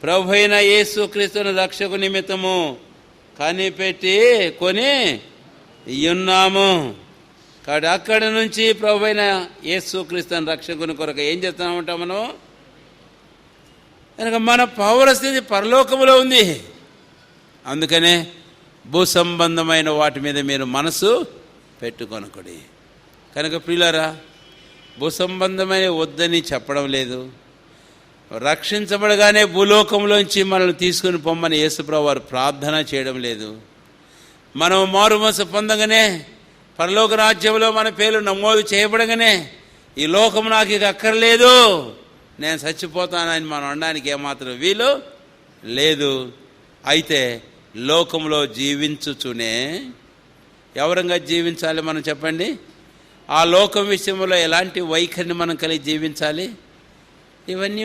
Speaker 1: ప్రభు అయిన యేసు క్రీస్తుని రక్షకు నిమిత్తము కనిపెట్టి కొని ఉన్నాము. కాబట్టి అక్కడి నుంచి ప్రభు అయిన యేసు క్రీస్తుని రక్షకుని కొరకు ఏం చేస్తున్నామంటాం మనం? కనుక మన పౌరస్థితి పరలోకములో ఉంది. అందుకనే భూ సంబంధమైన వాటి మీద మీరు మనసు పెట్టుకొనకుడి. కనుక ప్రియులారా, భూ సంబంధమైన వద్దని చెప్పడం లేదు. రక్షించబడగానే భూలోకంలోంచి మనల్ని తీసుకుని పొమ్మని యేసుప్రభువు వారు ప్రార్థన చేయడం లేదు. మనం మారుమనసు పొందగానే పరలోక రాజ్యంలో మన పేర్లు నమోదు చేయబడగానే ఈ లోకం నాకు ఇక అక్కర్లేదు, నేను చచ్చిపోతానని మనం అనడానికి ఏమాత్రం వీలు లేదు. అయితే లోకంలో జీవించుచునే ఎవరంగా జీవించాలి మనం చెప్పండి? ఆ లోకం విషయంలో ఎలాంటి వైఖరిని మనం కలిగి జీవించాలి? ఇవన్నీ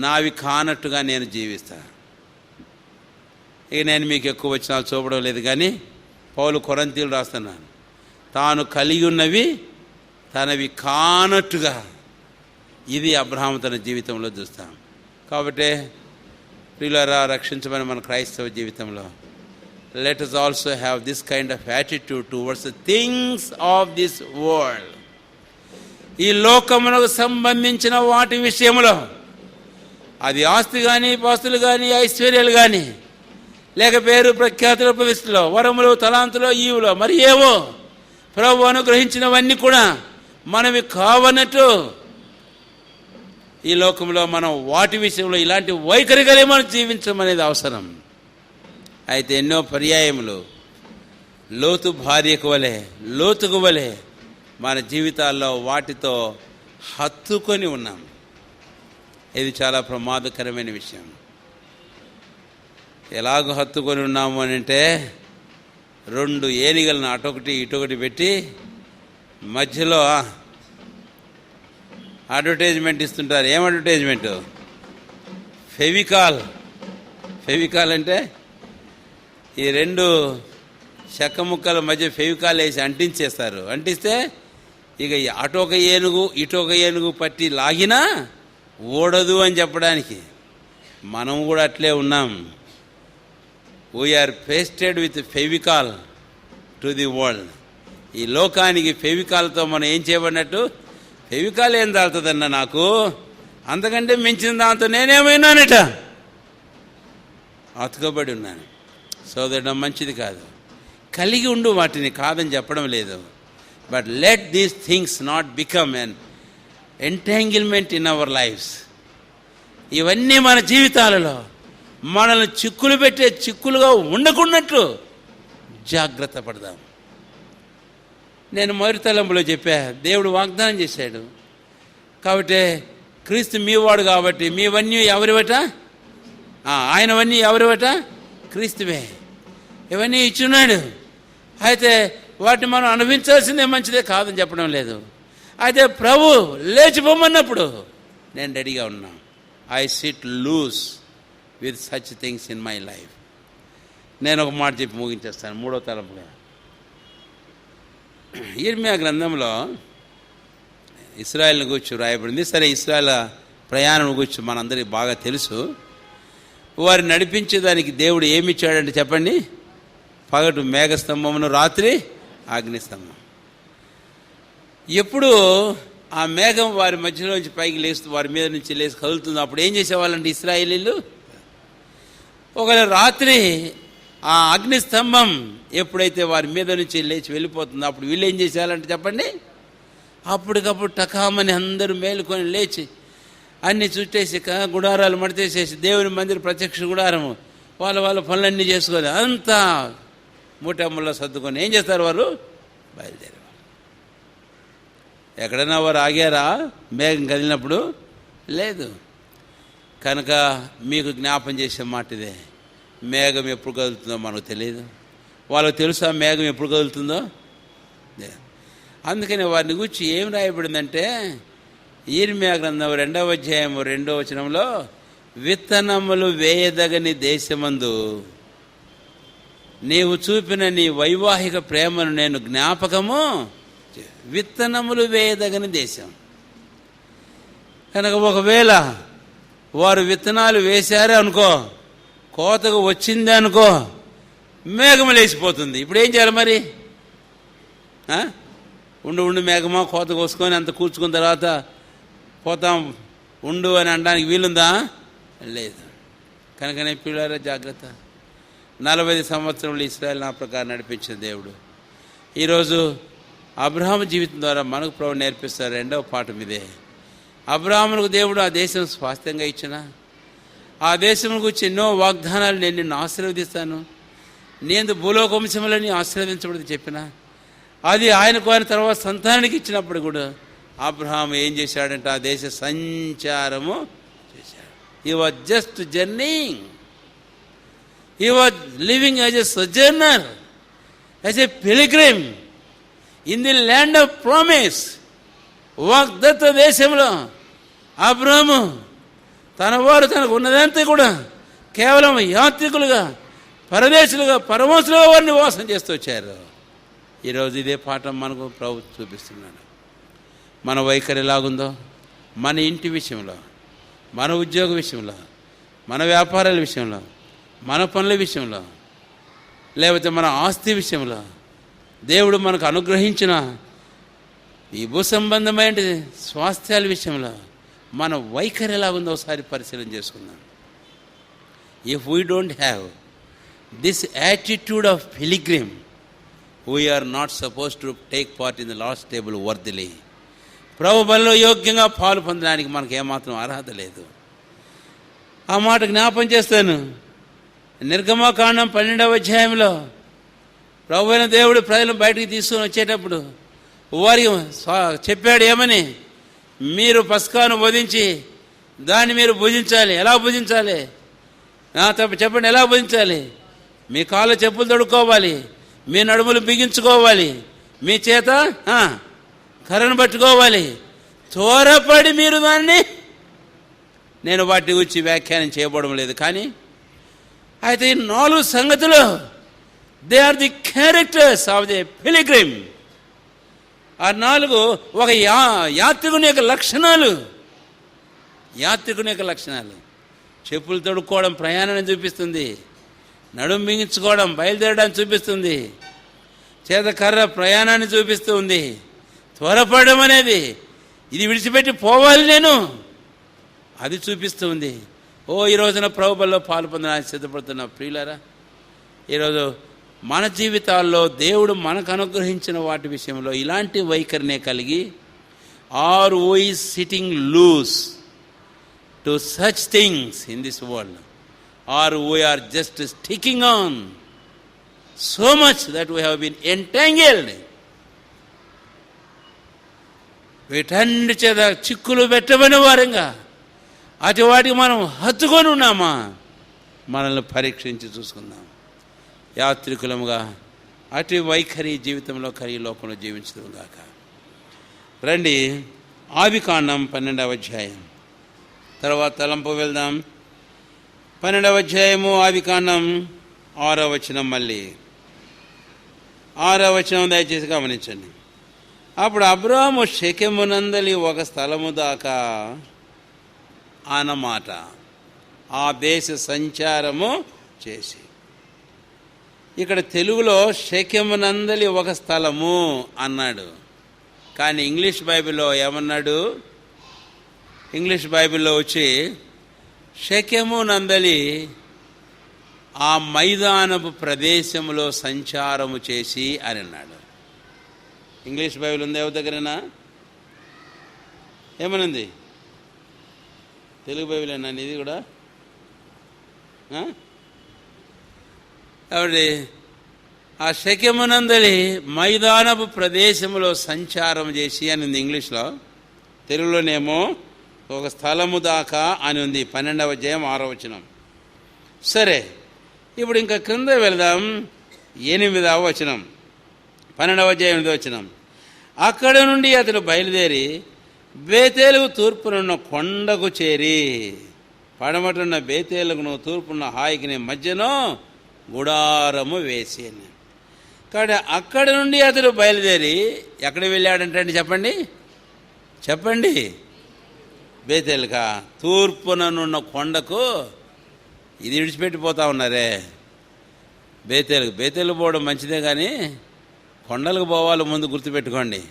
Speaker 1: నావి కానట్టుగా నేను జీవిస్తాను. ఇక నేను మీకు ఎక్కువ వచనాలు చూపడం లేదు, కానీ పౌలు కొరింథీయులు రాస్తున్నాను, తాను కలిగి ఉన్నవి తనవి కానట్టుగా. ఇది అబ్రహాము తన జీవితంలో చూస్తాం. కాబట్టి ప్రియులారా, రక్షించమని మన క్రైస్తవ జీవితంలో let us also have this kind of attitude towards the things of this world. ఈ లోకమునకు సంబంధించిన వాటి విషయంలో, అది ఆస్తి కానీ, పాస్తులు కానీ, ఐశ్వర్యాలు కానీ, లేక పేరు ప్రఖ్యాతుల ప్రతిష్టలో, వరములు, తలాంతులో, ఈవులో, మరి ఏవో ప్రభు అనుగ్రహించినవన్నీ కూడా మనవి కావనట్టు ఈ లోకంలో మనం వాటి విషయంలో ఇలాంటి వైఖరి కలిగి మనం జీవించడం అనేది అవసరం. అయితే ఎన్నో పర్యాయములు లోతుకు వలె మన జీవితాల్లో వాటితో హత్తుకొని ఉన్నాం. ఇది చాలా ప్రమాదకరమైన విషయం. ఎలాగో హత్తుకొని ఉన్నాము అని అంటే, 2 ఏనుగులను అటొకటి ఇటొకటి పెట్టి మధ్యలో అడ్వర్టైజ్మెంట్ ఇస్తుంటారు. ఏం అడ్వర్టైజ్మెంటు? ఫెవికాల్ అంటే ఈ 2 చెక్క ముక్కల మధ్య ఫెవికాల్ వేసి అంటించేస్తారు. అంటిస్తే ఇక అటొక ఏనుగు ఇటొక ఏనుగు పట్టి లాగినా ఓడదు అని చెప్పడానికి. మనం కూడా అట్లే ఉన్నాం. We are pasted with Fevicol to the world. ఈ లోకానికి ఫెవికాల్తో మనం ఏం చేయబడినట్టు? ఫెవికాల్ ఏం తాగుతుందన్న నాకు, అంతకంటే మించిన దాంతో నేనేమైనానట అతుకబడి ఉన్నాను. సోదరుడు, మంచిది కాదు. కలిగి ఉండు వాటిని, కాదని చెప్పడం లేదు. But let these things not become entanglement in our lives. ఇవన్నీ మన జీవితాలలో మనల్ని చిక్కులు పెట్టే చిక్కులుగా ఉండకున్నట్లు జాగ్రత్త పడదాం. నేను మొదటి తలంపులో చెప్పా, దేవుడు వాగ్దానం చేశాడు కాబట్టి క్రీస్తు మీవాడు కాబట్టి మీవన్నీ ఎవరివట? ఆయనవన్నీ ఎవరివట? క్రీస్తువే. ఇవన్నీ ఇచ్చున్నాడు. అయితే వాటిని మనం అనుభవించాల్సిందే, మంచిదే కాదని చెప్పడం లేదు. అయితే ప్రభు లేచిపోమన్నప్పుడు నేను రెడీగా ఉన్నా. I sit loose with such things in my life. నేను ఒక మాట చెప్పి ముగించేస్తాను. 3వ తలంపుగా యిర్మీయా గ్రంథంలో ఇశ్రాయేలుని గురించి రాయబడింది. సరే, ఇశ్రాయేల్ ప్రయాణం గురించి మనందరికీ బాగా తెలుసు. వారు నడిపించేదానికి దేవుడు ఏమి ఇచ్చాడంటే చెప్పండి, పగటు మేఘస్తంభమును, రాత్రి అగ్నిస్తంభం. ఎప్పుడు ఆ మేఘం వారి మధ్యలోంచి పైకి లేస్తూ వారి మీద నుంచి లేచి కదులుతుంది, అప్పుడు ఏం చేసేవాళ్ళంటే ఇశ్రాయేలీలు, ఒకవేళ రాత్రి ఆ అగ్నిస్తంభం ఎప్పుడైతే వారి మీద నుంచి లేచి వెళ్ళిపోతుందో అప్పుడు వీళ్ళు ఏం చేసేయాలంటే చెప్పండి, అప్పటికప్పుడు టకామని అందరూ మేలుకొని లేచి అన్నీ చుట్టేసి గుడారాలు మడితేసేసి దేవుని మందిర ప్రత్యక్ష గుడారము వాళ్ళ పనులన్నీ చేసుకొని అంతా మూటముల్లో సర్దుకొని ఏం చేస్తారు, వారు బయలుదేరేవారు. ఎక్కడైనా వారు ఆగారా మేఘం కదిలినప్పుడు? లేదు. కనుక మీకు జ్ఞాపం చేసే మాట ఇదే, మేఘం ఎప్పుడు కదులుతుందో మనకు తెలియదు. వాళ్ళకు తెలుసా మేఘం ఎప్పుడు కదులుతుందో? అందుకని వారిని గురించి ఏం రాయబడిందంటే యిర్మీయా గ్రంథం 2వ అధ్యాయం 2వ వచనంలో, విత్తనములు వేయదగని దేశమందు నీవు చూపిన నీ వైవాహిక ప్రేమను నేను జ్ఞాపకము. విత్తనములు వేయదగని దేశం కనుక ఒకవేళ వారు విత్తనాలు వేశారే అనుకో, కోతకు వచ్చిందే అనుకో, మేఘము లేచిపోతుంది. ఇప్పుడు ఏం చేయాలి మరి? ఉండు మేఘమా కోత కోసుకొని అంత కూర్చుకున్న తర్వాత పోతాం ఉండు అని అనడానికి వీలుందా? లేదు. కనుకనే పిల్లారా జాగ్రత్త. 40 సంవత్సరంలో ఇశ్రాయేలు నా ప్రకారం నడిపించిన దేవుడు ఈరోజు అబ్రహాము జీవితం ద్వారా మనకు ప్రభు నేర్పిస్తారు. 2వ పాఠం ఇదే. అబ్రహామునకు దేవుడు ఆ దేశం స్వాస్థ్యంగా ఇచ్చిన ఆ దేశం గురించి ఎన్నో వాగ్దానాలు, నేను నిన్ను ఆశీర్వదిస్తాను, నేను భూలోక వంశములని ఆశీర్వదించబడి చెప్పిన అది ఆయనకు ఆయన తర్వాత సంతానానికి ఇచ్చినప్పుడు కూడా అబ్రహాము ఏం చేశాడంటే ఆ దేశ సంచారము చేశాడు. He was just journeying, he was living as a sojourner, as a pilgrim in the land of promise. వాగ్దత్త దేశంలో అబ్రహాము తన వారు తనకు ఉన్నదంతా కూడా కేవలం యాత్రికులుగా, పరదేశులుగా, పరమోసులుగా వారిని వాసం చేస్తూ వచ్చారు. ఈరోజు ఇదే పాఠం మనకు ప్రభు చూపిస్తున్నాడు. మన వైఖరి ఎలాగుందో మన ఇంటి విషయంలో, మన ఉద్యోగ విషయంలో, మన వ్యాపారాల విషయంలో, మన పనుల విషయంలో, లేకపోతే మన ఆస్తి విషయంలో, దేవుడు మనకు అనుగ్రహించిన ఈ భూ సంబంధమైన స్వాస్థ్యాల విషయంలో మన వైఖరి ఎలాగుందో ఒకసారి పరిశీలన చేసుకుందాం. If we don't have this attitude of pilgrim, we are not supposed to take part in the Lord's table worthily. ప్రభు బలిలో యోగ్యంగా పాలు పొందడానికి మనకు ఏమాత్రం అర్హత లేదు. ఆ మాట జ్ఞాపం చేస్తాను. నిర్గమకాండం 12వ అధ్యాయంలో ప్రభు అయిన దేవుడు ప్రజలను బయటికి తీసుకొని వచ్చేటప్పుడు వారికి చెప్పాడు ఏమని, మీరు పస్కాను వధించి దాన్ని మీరు భుజించాలి. ఎలా భుజించాలి? చెప్పండి, ఎలా భుజించాలి? మీ కాళ్ళ చెప్పులు తొడుక్కోవాలి, మీ నడుములు బిగించుకోవాలి, మీ చేత కర్రను పట్టుకోవాలి, త్వరపడి మీరు దాన్ని, నేను వాటి గురించి వ్యాఖ్యానం చేయబడడం లేదు, కానీ అయితే ఈ 4 సంగతులు they are the characters of the pilgrim. ఆ 4 ఒక యాత్రికుని యొక్క లక్షణాలు. యాత్రికుని యొక్క లక్షణాలు. చెప్పులు తొడుక్కోవడం ప్రయాణాన్ని చూపిస్తుంది, నడుము బిగించుకోవడం బయలుదేరడానికి చూపిస్తుంది, చేత కర్ర ప్రయాణాన్ని చూపిస్తూ ఉంది, త్వరపడడం అనేది ఇది విడిచిపెట్టి పోవాలి నేను, అది చూపిస్తూ ఉంది. ఈ రోజున ప్రభువులో పాలు పొందడానికి సిద్ధపడుతున్న ప్రియులారా, ఈరోజు మన జీవితాల్లో దేవుడు మనకు అనుగ్రహించిన వాటి విషయంలో ఇలాంటి వైఖరినే కలిగి or who is sitting loose to such things in this world, or we are just sticking on so much that we have been entangled. వీటన్ని చేత చిక్కులు పెట్టబడిన వారంగా అటు వాటికి మనం హత్తుకొని ఉన్నామా, మనల్ని పరీక్షించి చూసుకుందాం. యాత్రికులముగా అటు వైఖరి జీవితంలో ఖరీ లోకంలో జీవించడం గాక. రండి, ఆదికాండం 12వ అధ్యాయం తర్వాత తలంపు వెళ్దాం. 12వ అధ్యాయము ఆదికాండం 6వ వచనం, మళ్ళీ 6వ వచనం దయచేసి గమనించండి. అప్పుడు అబ్రాహాము షెకెమునందలి ఒక స్థలము దాకా అన్నమాట ఆ దేశ సంచారము చేసి. ఇక్కడ తెలుగులో షెకెమునందలి ఒక స్థలము అన్నాడు, కానీ ఇంగ్లీష్ బైబిల్లో ఏమన్నాడు? ఇంగ్లీష్ బైబిల్లో వచ్చి షెకెము నందలి ఆ మైదానపు ప్రదేశంలో సంచారము చేసి అని అన్నాడు. ఇంగ్లీష్ బైబిల్ ఉంది ఎవరి దగ్గరైనా? ఏమనుంది? తెలుగు బైబిల్ అన్నా ఇది కూడా? కాబట్టి ఆ షెకెమునందలి మైదానపు ప్రదేశంలో సంచారం చేసి అని ఉంది ఇంగ్లీష్లో. తెలుగులోనేమో ఒక స్థలము దాకా అని ఉంది. 12వ అధ్యాయం 6వ వచనం. సరే, ఇప్పుడు ఇంకా క్రింద వెళదాం. 8వ వచనం, 12వ అధ్యాయం 8వ వచనం. అక్కడ నుండి అతను బయలుదేరి బేతేలుకు తూర్పునున్న కొండకు చేరి, పడమటున్న బేతేలుకును తూర్పున్న హాయికి మధ్యలో గుడారము వేసి అని. కాబట్టి అక్కడ నుండి అతను బయలుదేరి ఎక్కడికి వెళ్ళాడంటే చెప్పండి, చెప్పండి. బేతేలుకా? తూర్పుననున్న కొండకు. ఇది విడిచిపెట్టిపోతా ఉన్నారే. బేతేలు పోవడం మంచిదే, కానీ కొండలకు పోవాలి ముందు గుర్తుపెట్టుకోండి.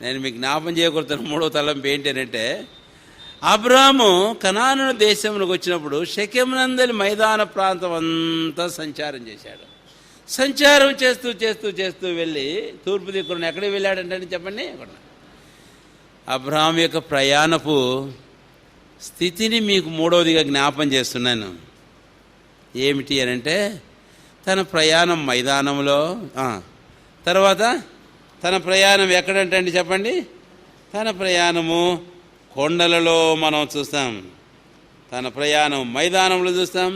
Speaker 1: నేను మీకు జ్ఞాపం చేయకూడతాను. 3వ తలంపు ఏంటంటే, అబ్రాహాము కనాను దేశంలోకి వచ్చినప్పుడు షెకెమునందలి మైదాన ప్రాంతం అంతా సంచారం చేశాడు. సంచారం చేస్తూ చేస్తూ చేస్తూ వెళ్ళి తూర్పు దిక్కున ఎక్కడికి వెళ్ళాడంటే చెప్పండి. అబ్రాహాం యొక్క ప్రయాణపు స్థితిని మీకు 3వదిగా జ్ఞాపం చేస్తున్నాను. ఏమిటి అని అంటే, తన ప్రయాణం మైదానంలో, తర్వాత తన ప్రయాణం ఎక్కడంటే చెప్పండి. తన ప్రయాణము కొండలలో మనం చూస్తాం. తన ప్రయాణం మైదానంలో చూస్తాం.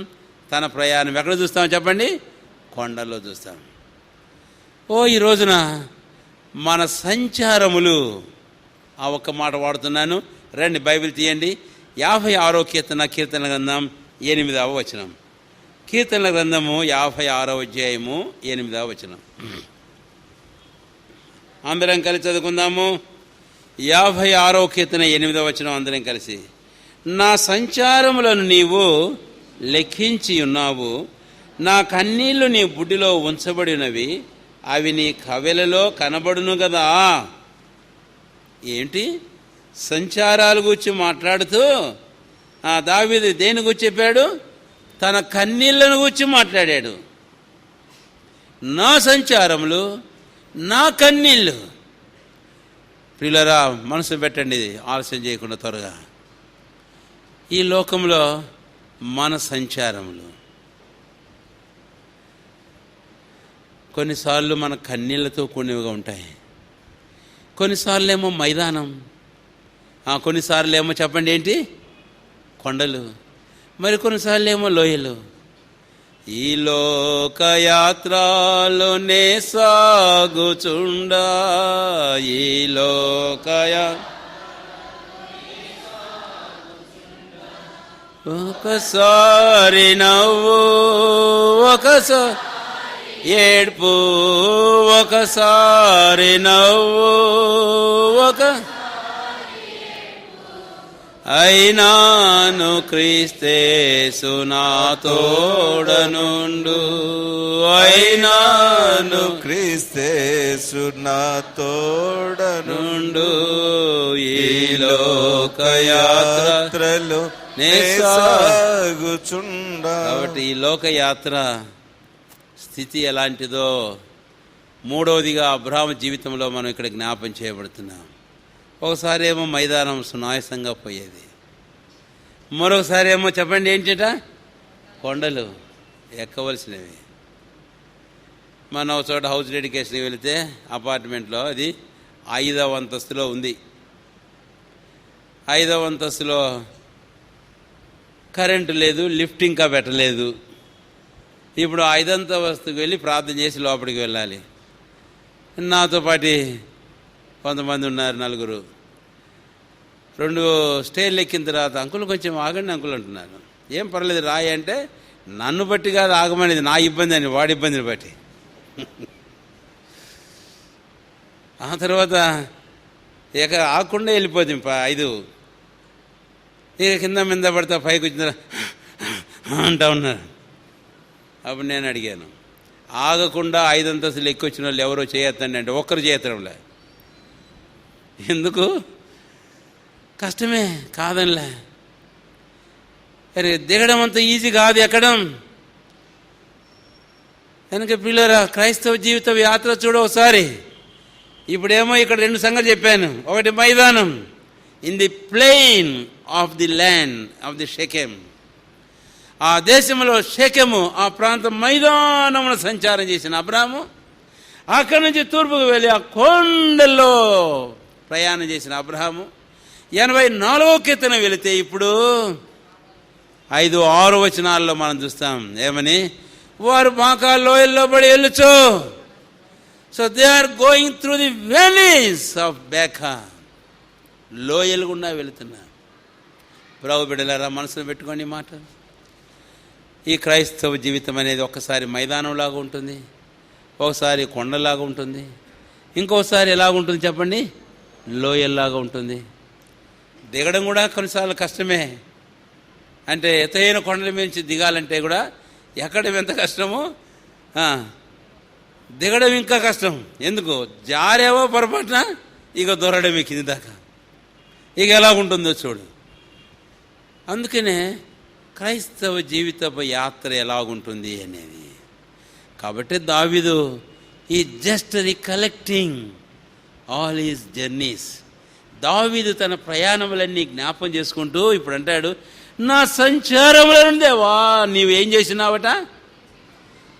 Speaker 1: తన ప్రయాణం ఎక్కడ చూస్తాం చెప్పండి? కొండల్లో చూస్తాం. ఈ రోజున మన సంచారములు, ఆ ఒక్క మాట వాడుతున్నాను. రండి, బైబిల్ తీయండి. 56వ కీర్తన గ్రంథం 8వ వచనం. కీర్తనల గ్రంథము 56వ అధ్యాయము 8వ వచనం. అందరం కలిసి చదువుకుందాము. 56వ కీర్తన 8వ వచనం అందరం కలిసి. నా సంచారములను నీవు లెక్కించి ఉన్నావు, నా కన్నీళ్లు నీ బుడ్డిలో ఉంచబడినవి, అవి నీ కవెలలో కనబడును కదా. ఏంటి? సంచారాల గురించి మాట్లాడుతూ దావీదు దేని గురించి చెప్పాడు? తన కన్నీళ్లను గురించి మాట్లాడాడు. నా సంచారములు, నా కన్నీళ్ళు. ప్రియులారా, మనసు పెట్టండి, ఆలస్యం చేయకుండా త్వరగా. ఈ లోకంలో మన సంచారములు కొన్నిసార్లు మన కన్నీళ్లతో కూడినవిగా ఉంటాయి. కొన్నిసార్లు ఏమో మైదానం, కొన్నిసార్లు ఏమో చెప్పండి ఏంటి? కొండలు, మరి కొన్నిసార్లు ఏమో లోయలు. ఈ లోకయాత్రలోనే సాగుచుండా, ఈ ఒకసారి నవ్వు, ఒకసారి ఏడ్పు, ఒకసారి నవ్వు, అయినాను క్రీస్తేసు నా తోడనుండు, అయినాను
Speaker 2: క్రీస్తేసు నా తోడనుండు.
Speaker 1: ఈ లోకయాత్రలో
Speaker 2: సాగుచుండా.
Speaker 1: కాబట్టి ఈ లోకయాత్ర స్థితి ఎలాంటిదో 3వదిగా అబ్రాహాము జీవితంలో మనం ఇక్కడ జ్ఞాపం చేయబడుతున్నాం. ఒకసారి ఏమో మైదానం సునాయాసంగా పోయేది, మరొకసారి ఏమో చెప్పండి ఏంటట, కొండలు ఎక్కవలసినవి. మనం ఒక చోట హౌస్ డెడికేషన్కి వెళితే అపార్ట్మెంట్లో, అది 5వ అంతస్తులో ఉంది. 5వ అంతస్తులో కరెంటు లేదు, లిఫ్ట్ ఇంకా పెట్టలేదు. ఇప్పుడు 5వ అంతస్తుకి వెళ్ళి ప్రార్థన చేసి లోపలికి వెళ్ళాలి. నాతో పాటు కొంతమంది ఉన్నారు, 4. 2 స్టేర్లు ఎక్కిన తర్వాత అంకుల్ కొంచెం ఆగండి అంకుల్ అంటున్నారు. ఏం పర్లేదు రాయి అంటే, నన్ను బట్టి కాదు ఆగమనేది, నా ఇబ్బంది అని, వాడి ఇబ్బందిని బట్టి. ఆ తర్వాత ఇక ఆగకుండా వెళ్ళిపోతుంది 5. ఇక కింద మీద పడితే పైకి వచ్చిన అంటా ఉన్నారు. అప్పుడు నేను అడిగాను, ఆగకుండా 5 అంతస్తులు ఎక్కి వచ్చిన వాళ్ళు ఎవరో చేయొద్దండి అంటే ఒక్కరు చేయతంలే. ఎందుకు? కష్టమే కాదనిలే. అరే దిగడం అంత ఈజీ కాదు, ఎక్కడం. కనుక పిల్లరా, క్రైస్తవ జీవిత యాత్ర చూడ ఒకసారి. ఇప్పుడేమో ఇక్కడ 2 సంగతులు చెప్పాను. ఒకటి మైదానం, in the plain of the land of the Shechem. ఆ దేశంలో షెకెము, ఆ ప్రాంతం మైదానంలో సంచారం చేసిన అబ్రాహాము, అక్కడి నుంచి తూర్పుకు వెళ్ళి ఆ కొండల్లో ప్రయాణం చేసిన అబ్రాహాము 84వ కీర్తన వెళితే ఇప్పుడు 5-6 వచనాల్లో మనం చూస్తాం ఏమని, వారు బాకా లోయల్లో పడి వెళ్ళొచ్చు. So they are going through the valleys of Baca. లోయలు గుండా వెళుతున్నారు. ప్రభు బిడ్డలారా, మనసులో పెట్టుకోండి ఈ మాట. ఈ క్రైస్తవ జీవితం అనేది ఒక్కసారి మైదానంలాగా ఉంటుంది, ఒకసారి కొండలాగా ఉంటుంది, ఇంకోసారి ఎలాగుంటుంది చెప్పండి, లోయల్లాగా ఉంటుంది. దిగడం కూడా కొన్నిసార్లు కష్టమే. అంటే ఎత్తైన కొండల నుంచి దిగాలంటే కూడా ఎక్కడం ఎంత కష్టమో దిగడం ఇంకా కష్టం. ఎందుకు? జారేవో పొరపాటున ఇక దొరడమే కింది దాకా. ఇక ఎలాగుంటుందో చూడు. అందుకనే క్రైస్తవ జీవితపు యాత్ర ఎలాగుంటుంది అనేది. కాబట్టి దావీదు ఈ just recollecting all is journeys. దావీదు తన ప్రయాణములన్నీ జ్ఞాపం చేసుకుంటూ ఇప్పుడు అంటాడు, నా సంచారముల నుండే వా నీవేం చేసినావట.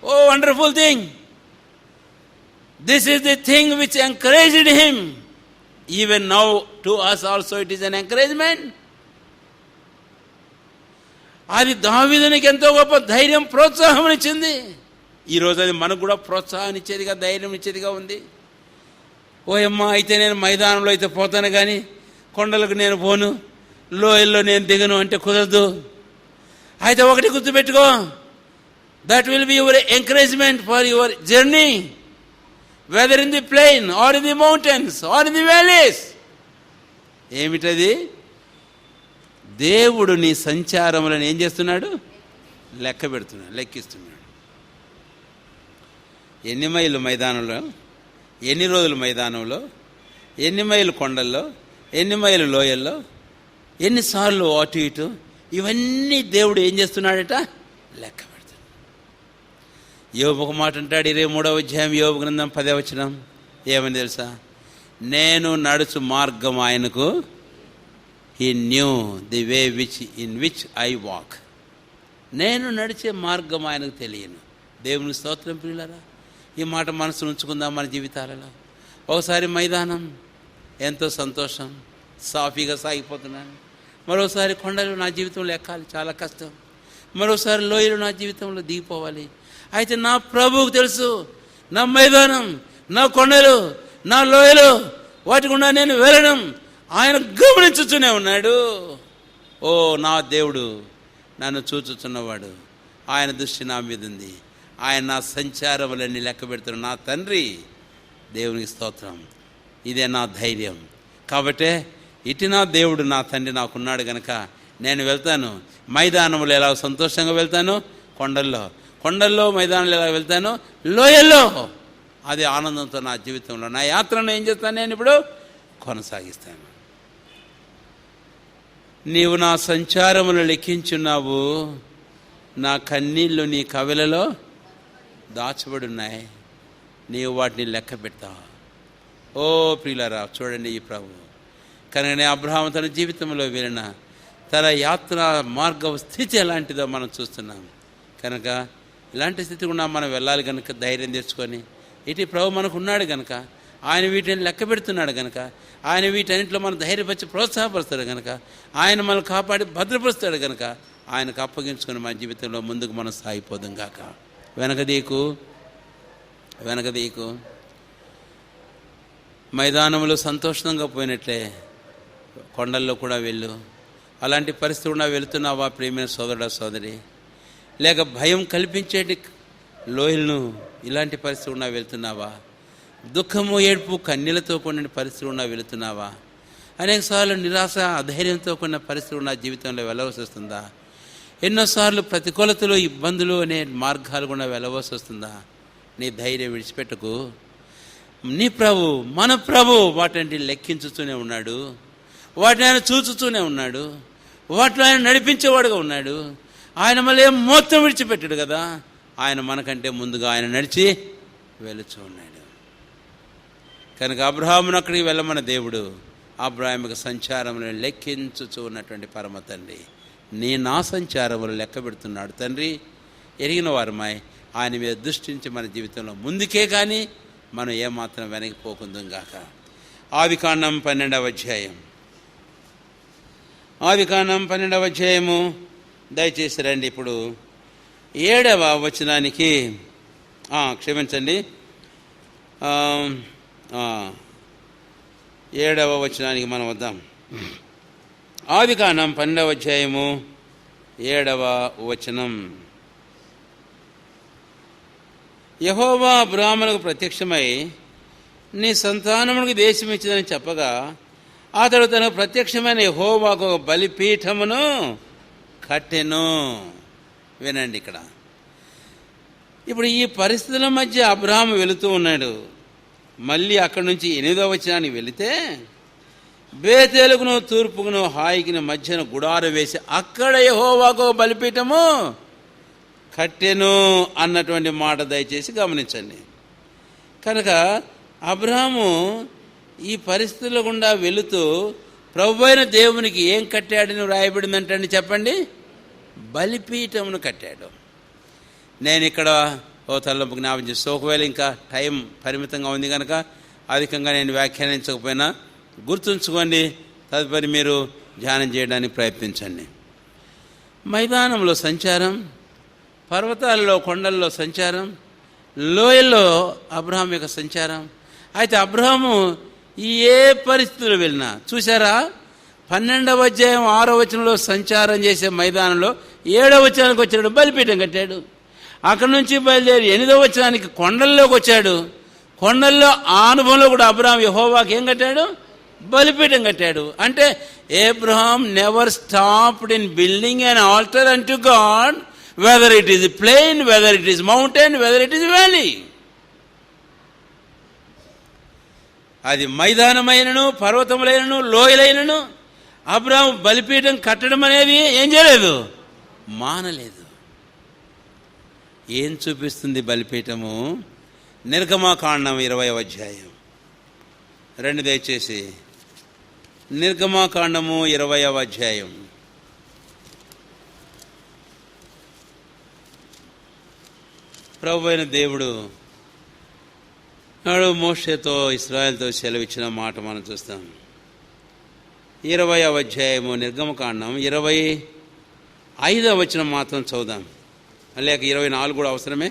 Speaker 1: Oh wonderful thing, this is the thing which encouraged him. Even now to us also it is an encouragement. అది దావీదునికి ఎంతో గొప్ప ధైర్యం, ప్రోత్సాహం ఇచ్చింది. ఈరోజు అది మనకు కూడా ప్రోత్సాహం ఇచ్చేదిగా, ధైర్యం ఇచ్చేదిగా ఉంది. ఓయమ్మ, అయితే నేను మైదానంలో అయితే పోతాను కానీ కొండలకు నేను పోను, లోయల్లో నేను దిగను అంటే కుదరదు. అయితే ఒకటి గుర్తుపెట్టుకో, that will be your encouragement for your journey, whether in the plain or in the mountains or in the valleys. ఏమిటది? దేవుడు నీ సంచారములను ఏం చేస్తున్నాడు? లెక్క పెడుతున్నాడు, లెక్కిస్తున్నాడు. ఎన్ని మైళ్ళు మైదానంలో, ఎన్ని రోజులు మైదానంలో, ఎన్ని మైళ్ళు కొండల్లో, ఎన్ని మైళ్ళు లోయల్లో, ఎన్నిసార్లు అటు ఇటు, ఇవన్నీ దేవుడు ఏం చేస్తున్నాడట? లెక్క పెడుతున్నాడు. యోబు ఒక మాట అంటాడు, 23వ అధ్యాయం యోబు గ్రంథం 10వ వచనం. ఏమని తెలుసా? నేను నడుచు మార్గం ఆయనకు, he knew the way in which I walk. నేను నడిచే మార్గం ఆయనకు తెలియను. దేవుని స్తోత్రం ప్రియులారా. ఈ మాట మనసును ఉంచుకుందాం మన జీవితాలలో. ఒకసారి మైదానం, ఎంతో సంతోషం, సాఫీగా సాగిపోతున్నాను. మరోసారి కొండలు నా జీవితంలో ఎక్కాలి, చాలా కష్టం. మరోసారి లోయలు నా జీవితంలో దిగిపోవాలి. అయితే నా ప్రభువుకు తెలుసు, నా మైదానం, నా కొండలు, నా లోయలు, వాటి గుండా నేను వెళ్ళడం ఆయన గమనించుతూనే ఉన్నాడు. ఓ నా దేవుడు నన్ను చూచుచున్నవాడు, ఆయన దృష్టి నా మీద ఉంది, ఆయన నా సంచారములన్నీ లెక్క పెడుతున్నాడు. నా తండ్రి, దేవునికి స్తోత్రం. ఇదే నా ధైర్యం. కాబట్టే ఇటు నా దేవుడు, నా తండ్రి నాకున్నాడు గనక నేను వెళ్తాను. మైదానంలో ఎలా సంతోషంగా వెళ్తాను, కొండల్లో మైదానంలో ఎలా వెళ్తాను, లోయల్లో అది ఆనందంతో నా జీవితంలో నా యాత్రను ఏం చేస్తాను, నేను ఇప్పుడు కొనసాగిస్తాను. నీవు నా సంచారములు లెక్కించున్నావు, నా కన్నీళ్ళు నీ కవిలలో దాచబడున్నాయి, నీవు వాటిని లెక్క పెడతావు. ఓ ప్రియులారా, చూడండి, ఈ ప్రభు కనుకనే అబ్రహాము తన జీవితంలో వెళ్ళిన తన యాత్ర మార్గ స్థితి ఎలాంటిదో మనం చూస్తున్నాం. కనుక ఇలాంటి స్థితి కూడా మనం వెళ్ళాలి కనుక ధైర్యం తెచ్చుకొని ఇటు ప్రభు మనకు ఉన్నాడు కనుక ఆయన వీటిని లెక్క పెడుతున్నాడు కనుక ఆయన వీటన్నింటిలో మనం ధైర్యపరిచి ప్రోత్సాహపరుస్తాడు కనుక ఆయన మనల్ని కాపాడి భద్రపరుస్తాడు కనుక ఆయనకు అప్పగించుకొని మన జీవితంలో ముందుకు మనం సాగిపోదాం గాక. వెనకదీకు మైదానంలో సంతోషంగా పోయినట్లే కొండల్లో కూడా వెళ్ళు. అలాంటి పరిస్థితి కూడా వెళుతున్నావా ప్రియమైన సోదరుడా సోదరి? లేక భయం కల్పించేటి లోయలను ఇలాంటి పరిస్థితి కూడా వెళ్తున్నావా? దుఃఖము ఏడుపు కన్నీళ్లతో కూడిన పరిస్థితి కూడా వెళుతున్నావా? అనేకసార్లు నిరాశ అధైర్యంతో కూడిన పరిస్థితి ఉన్న జీవితంలో వెళ్ళవలసి వస్తుందా? ఎన్నోసార్లు ప్రతికూలతలు ఇబ్బందులు అనే మార్గాలు కూడా వెళ్ళవలసి వస్తుందా? నీ ధైర్యం విడిచిపెట్టకు. నీ ప్రభు మన ప్రభు వాటిని లెక్కించుతూనే ఉన్నాడు, వాటిని ఆయన చూచుతూనే ఉన్నాడు, వాటిని ఆయన నడిపించేవాడుగా ఉన్నాడు. ఆయన మళ్ళీ ఏం మొత్తం విడిచిపెట్టాడు కదా, ఆయన మనకంటే ముందుగా ఆయన నడిచి వెళుచూ ఉన్నాడు. కనుక అబ్రహామును అక్కడికి వెళ్ళమన్న దేవుడు అబ్రహాముకు సంచారములను లెక్కించుచూ ఉన్నటువంటి పరమ తండ్రి నా సంచారములు లెక్క పెడుతున్నాడు. తండ్రి ఎరిగిన వారమాయ్ ఆయన మీద దృష్టించి మన జీవితంలో ముందుకే కానీ మనం ఏమాత్రం వెనక్కిపోకుందాం గాక. ఆదికాండం 12వ అధ్యాయము దయచేసి రండి. ఇప్పుడు 7వ వచనానికి క్షమించండి 7వ వచనానికి మనం వద్దాం. ఆదికాండం 12వ అధ్యాయము 7వ వచనం. యెహోవా అబ్రాహామునకు ప్రత్యక్షమై నీ సంతానమునికి దేశం ఇచ్చిందని చెప్పగా అతడు తనకు ప్రత్యక్షమైన యెహోవాకు ఒక బలిపీఠమును కట్టెను. వినండి ఇక్కడ. ఇప్పుడు ఈ పరిస్థితుల మధ్య అబ్రహాము వెళుతూ ఉన్నాడు. మళ్ళీ అక్కడి నుంచి 8వ వచనానికి వెళితే బేతేలుకును తూర్పుకును హాయికిని మధ్యన గుడారం వేసి అక్కడ యెహోవాకు ఒక బలిపీఠము కట్టెను అన్నటువంటి మాట దయచేసి గమనించండి. కనుక అబ్రహాము ఈ పరిస్థితుల గుండా వెళుతూ ప్రభువైన దేవునికి ఏం కట్టాడని రాయబడిందంటండి చెప్పండి? బలిపీఠమును కట్టాడు. నేను ఇక్కడ తలనొప్పి జ్ఞాపకం చేస్తే ఒకవేళ ఇంకా టైం పరిమితంగా ఉంది కనుక అధికంగా నేను వ్యాఖ్యానించకపోయినా గుర్తుంచుకోండి, తదుపరి మీరు ధ్యానం చేయడానికి ప్రయత్నించండి. మైదానంలో సంచారం, పర్వతాల్లో కొండల్లో సంచారం, లోయల్లో అబ్రహాం యొక్క సంచారం. అయితే అబ్రహాము ఏ పరిస్థితులు వెళ్ళినా చూసారా, 12వ అధ్యాయం 6వ వచనంలో సంచారం చేసే మైదానంలో 7వ వచనానికి వచ్చాడు, బలిపీఠం కట్టాడు. అక్కడి నుంచి బయలుదేరి 8వ వచనానికి కొండల్లోకి వచ్చాడు. కొండల్లో ఆ అనుభవంలో కూడా అబ్రహాం యెహోవాకి ఏం కట్టాడు? బలిపీఠం కట్టాడు. అంటే Abraham never stopped in building an altar unto God, whether it is plain, whether it is mountain, whether it is valley. అది మైదానమైనను, పర్వతములైనను, లోయలైనను అబ్రహాం బలిపీఠం కట్టడం అనేది ఏం చేయలేదు, మానలేదు. ఏం చూపిస్తుంది బలిపీఠము? నిర్గమాకాండం 20వ అధ్యాయం రండి దయచేసి. నిర్గమాకాండము 20వ అధ్యాయం. ప్రభువైన దేవుడు నాడు మోషేతో ఇశ్రాయేలుతో సెలవిచ్చిన మాట మనం చూస్తాం. 20వ అధ్యాయము నిర్గమకాండం 25వ వచనం మాత్రం చదువుదాం, లేక 24 కూడా అవసరమే.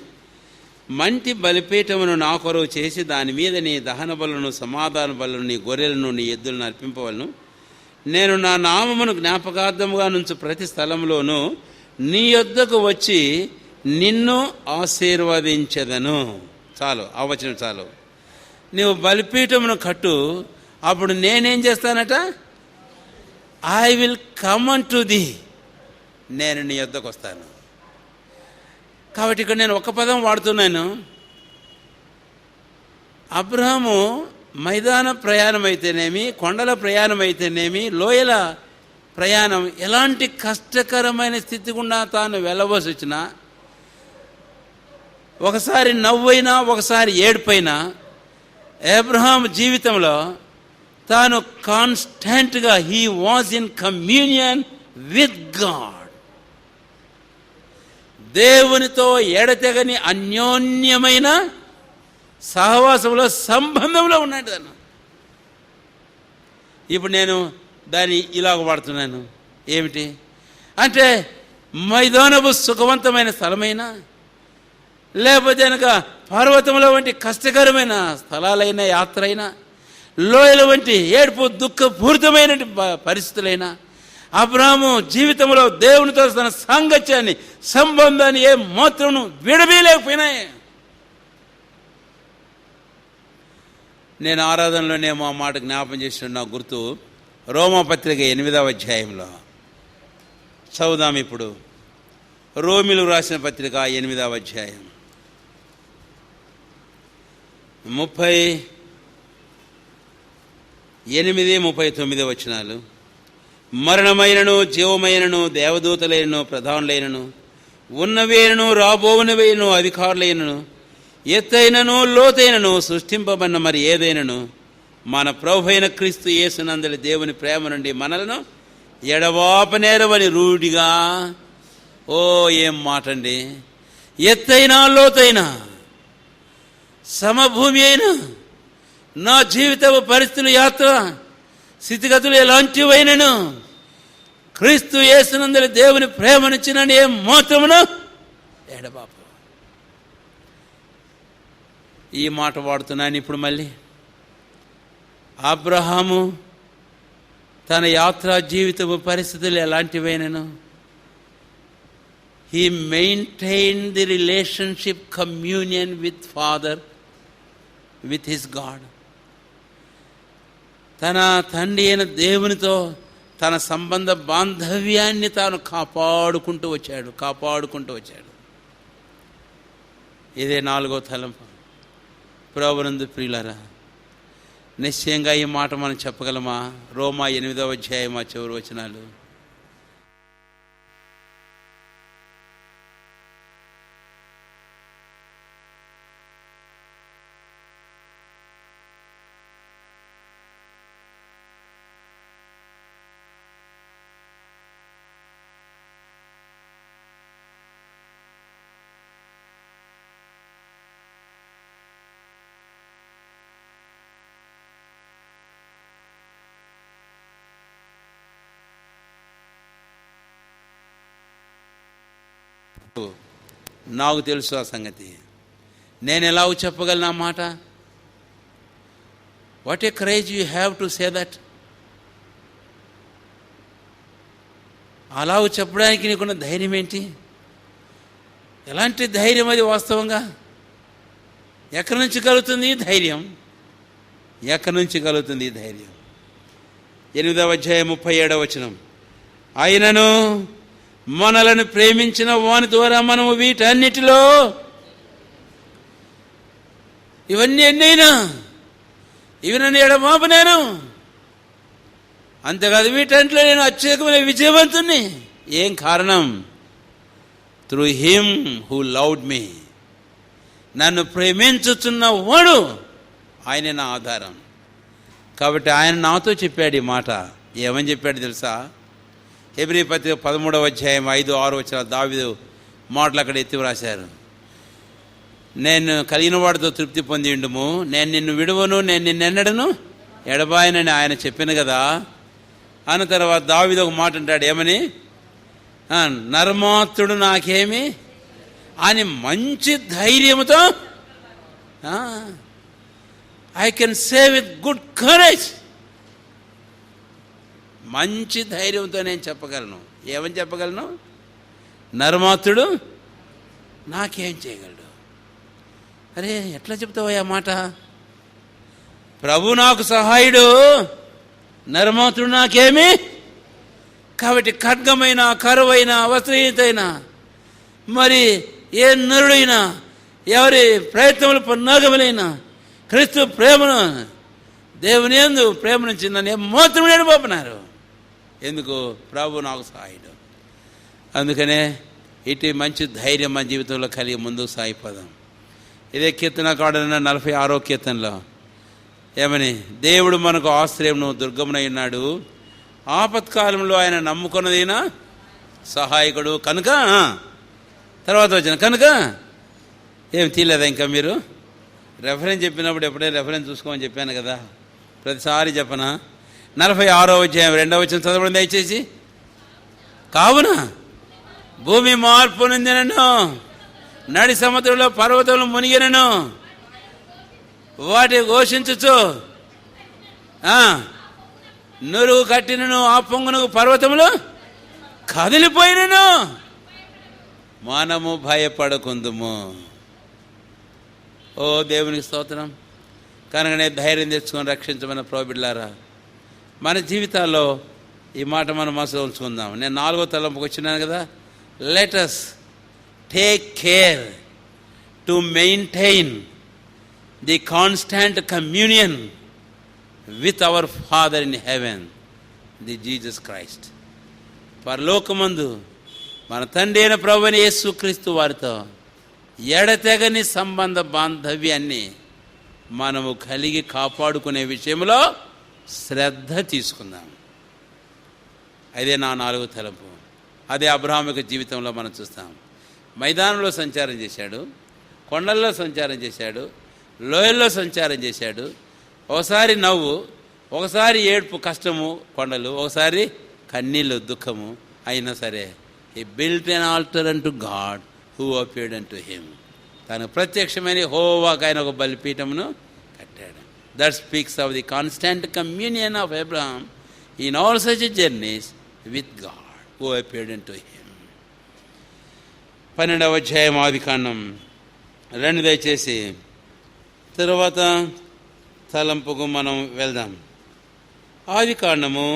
Speaker 1: మంటి బలిపీఠమును నా కొరకు చేసి దాని మీద నీ దహన బలులను, సమాధాన బలులను, నీ గొర్రెలను, నీ ఎద్దులను అర్పింపవలను. నేను నా నామమును జ్ఞాపకార్థముగా నుంచి ప్రతి స్థలంలోనూ నీ యొద్దకు వచ్చి నిన్ను ఆశీర్వదించెదను. చాలు, ఆ వచనం చాలు. నువ్వు బలిపీఠమును కట్టు, అప్పుడు నేనేం చేస్తానట? I will come unto the, నేను నీ యొద్దకు వస్తాను. కాబట్టి ఇక్కడ నేను ఒక పదం వాడుతున్నాను. అబ్రహాము మైదాన ప్రయాణం అయితేనేమి, కొండల ప్రయాణం అయితేనేమి, లోయల ప్రయాణం, ఎలాంటి కష్టకరమైన స్థితి గుండా తాను వెళ్ళవలసి వచ్చినా, ఒకసారి నవ్వైనా ఒకసారి ఏడుపైనా అబ్రహాం జీవితంలో తాను కాన్స్టెంట్గా he was in communion with God. దేవునితో ఎడతెగని అన్యోన్యమైన సహవాసంలో, సంబంధంలో ఉన్నాడు తను. ఇప్పుడు నేను దాన్ని ఇలాగ వాడుతున్నాను. ఏమిటి అంటే, మైదానపు సుఖవంతమైన స్థలమైనా, లేకపోతే కనుక పర్వతంలో వంటి కష్టకరమైన స్థలాలైన యాత్ర అయినా, లోయల వంటి ఏడుపు దుఃఖపూరితమైన పరిస్థితులైనా, అబ్రాహాము జీవితంలో దేవునితో తన సాంగత్యాన్ని, సంబంధాన్ని ఏ మాత్రం విడవీయలేకపోయినాయి. నేను ఆరాధనలోనే మా మాట జ్ఞాపం చేసిన నా గుర్తు రోమాపత్రిక 8వ అధ్యాయంలో చదువుదాం. ఇప్పుడు రోమిలు రాసిన పత్రిక 8వ అధ్యాయం 38-39 వచనాలు. మరణమైనను, జీవమైనను, దేవదూతలైనను, ప్రధానులైనను, ఉన్నవేనను, రాబోవునవేనను, అధికారులైనను, ఎత్తైనను, లోతైనను, సృష్టింపబడిన మరి ఏదైనను మన ప్రభువైన క్రీస్తు యేసునందలి దేవుని ప్రేమ నుండి మనలను ఎడవాపనేరవని రూఢిగా. ఓ ఏం మాట అండి! ఎత్తైనా, లోతైన, సమభూమి అయినా, నా జీవిత పరిస్థితుల యాత్ర స్థితిగతులు ఎలాంటివైనను క్రీస్తు యేసునందలి దేవుని ప్రేమ నుంచి నన్ను ఏ మాత్రమును ఎడబాపు. ఈ మాట వాడుతున్నాను ఇప్పుడు మళ్ళీ. అబ్రహాము తన యాత్రా జీవితము పరిస్థితులు ఎలాంటివైనను, he maintain the relationship, communion with father, with his God. తన తండ్రి అయిన దేవునితో తన సంబంధ బాంధవ్యాన్ని తాను కాపాడుకుంటూ వచ్చాడు. ఇదే 4వ తలంపు. ప్రభునందు ప్రియులారా, నిశ్చయంగా ఈ మాట మనం చెప్పగలమా? రోమా 8వ అధ్యాయం చివరి వచనాలు. నాకు తెలుసు ఆ సంగతి. నేను ఎలాగ చెప్పగలను ఆ మాట? What a courage you have to say that. అలాగ చెప్పడానికి నీకున్న ధైర్యం ఏంటి? ఎలాంటి ధైర్యం అది? వాస్తవంగా ఎక్కడి నుంచి కలుగుతుంది ఈ ధైర్యం? 8వ అధ్యాయం 37వ వచనం. ఆయనను మనలను ప్రేమించిన వాని ద్వారా మనము వీటన్నిటిలో, ఇవన్నీ ఎన్నైనా ఇవి నన్ను ఎడమాపనేను, అంతేకాదు వీటన్నిటిలో నేను అత్యధికమైన విజయవంతుణ్ణి. ఏం కారణం? త్రూ హిమ్ హూ లవ్డ్ మీ. నన్ను ప్రేమించుచున్న వాడు ఆయన నా ఆధారం. కాబట్టి ఆయన నాతో చెప్పాడు ఈ మాట. ఏమని చెప్పాడు తెలుసా? హెబ్రీ పత్రిక 13వ అధ్యాయం 5-6 వచనాలు దావీదు మాటలు అక్కడ ఎత్తి వ్రాశారు. నేను కలిగిన వాడితో తృప్తి పొంది ఉండుము, నేను నిన్ను విడువను, నేను నిన్నెన్నడను ఎడబాయనని ఆయన చెప్పాను కదా. అన్న తర్వాత దావీదు ఒక మాట అంటాడు. ఏమని? నరమాత్రుడు నాకేమి అని మంచి ధైర్యంతో, I can say with good courage, మంచి ధైర్యంతో నేను చెప్పగలను. ఏమని చెప్పగలను? నరమాత్రుడు నాకేం చేయగలడు. అరే ఎట్లా చెప్తావా ఆ మాట? ప్రభు నాకు సహాయుడు, నరమాత్రుడు నాకేమి. కాబట్టి ఖడ్గమైన, కరువైన, వస్త్రహీనతైనా, మరి ఏ నరుడైనా, ఎవరి ప్రయత్నములు పన్నాగములైనా క్రీస్తు ప్రేమను, దేవుని యందు ప్రేమ నుంచి నన్ను ఏమాత్రం ఎడబాపన్నారు. ఎందుకు? ప్రభు నాకు సహాయుడు. అందుకనే ఇటు మంచి ధైర్యం మన జీవితంలో కలిగి ముందుకు సాగిపోదాం. ఇదే కీర్తనకారుడైన 46వ కీర్తనలో ఏమని? దేవుడు మనకు ఆశ్రయమును దుర్గమునై ఉన్నాడు, ఆపత్కాలంలో ఆయన నమ్ముకున్నదైన సహాయకుడు కనుక. తర్వాత వచ్చిన కనుక ఏం తీయలేదా ఇంకా మీరు? రెఫరెన్స్ చెప్పినప్పుడు ఎప్పుడైనా రెఫరెన్స్ చూసుకోమని చెప్పాను కదా, ప్రతిసారి చెప్పనా? 46వ అధ్యాయం 2వ వచనం చదవండి దయచేసి. కావున భూమి మార్పు నొందినను, నడి సముద్రంలో పర్వతములు మునిగినను, వాటి ఘోషించుచు నురుగు కట్టినను, ఆ పొంగునకు పర్వతములు కదిలిపోయినను, మనము భయపడకుందుము. ఓ దేవునికి స్తోత్రం. కనుకనే ధైర్యం తెచ్చుకొని రక్షించమని ప్రోబిడ్లారా, మన జీవితాల్లో ఈ మాట మనం మనసులో ఉంచుకుందాం. నేను 4వ తలంపుకి వచ్చినాను కదా. Let us take care to maintain the constant communion with our father in heaven, the Jesus Christ. పరలోకమందు మన తండ్రి అయిన ప్రభువైన యేసుక్రీస్తు వారితో ఎడతెగని సంబంధ బాంధవ్యాన్ని మనము కలిగి కాపాడుకునే విషయంలో శ్రద్ధ తీసుకుందాం. అదే నా 4వ తలంపు. అదే అబ్రహాము యొక్క జీవితంలో మనం చూస్తాం. మైదానంలో సంచారం చేశాడు, కొండల్లో సంచారం చేశాడు, లోయల్లో సంచారం చేశాడు. ఒకసారి నవ్వు, ఒకసారి ఏడ్పు, కష్టము, కొండలు, ఒకసారి కన్నీళ్ళు, దుఃఖము. అయినా సరే he built an altar unto God who appeared unto him. తను ప్రత్యక్షమైన యెహోవాకు ఆయన ఒక బలిపీఠమును కట్టాడు. That speaks of the constant communion of Abraham in all such journeys with God who appeared unto him. 12వ అధ్యాయం ఆదికాండం 2 దయచేసి తర్వాత తలంపుకు మనం వెళ్దాం. ఆదికాండము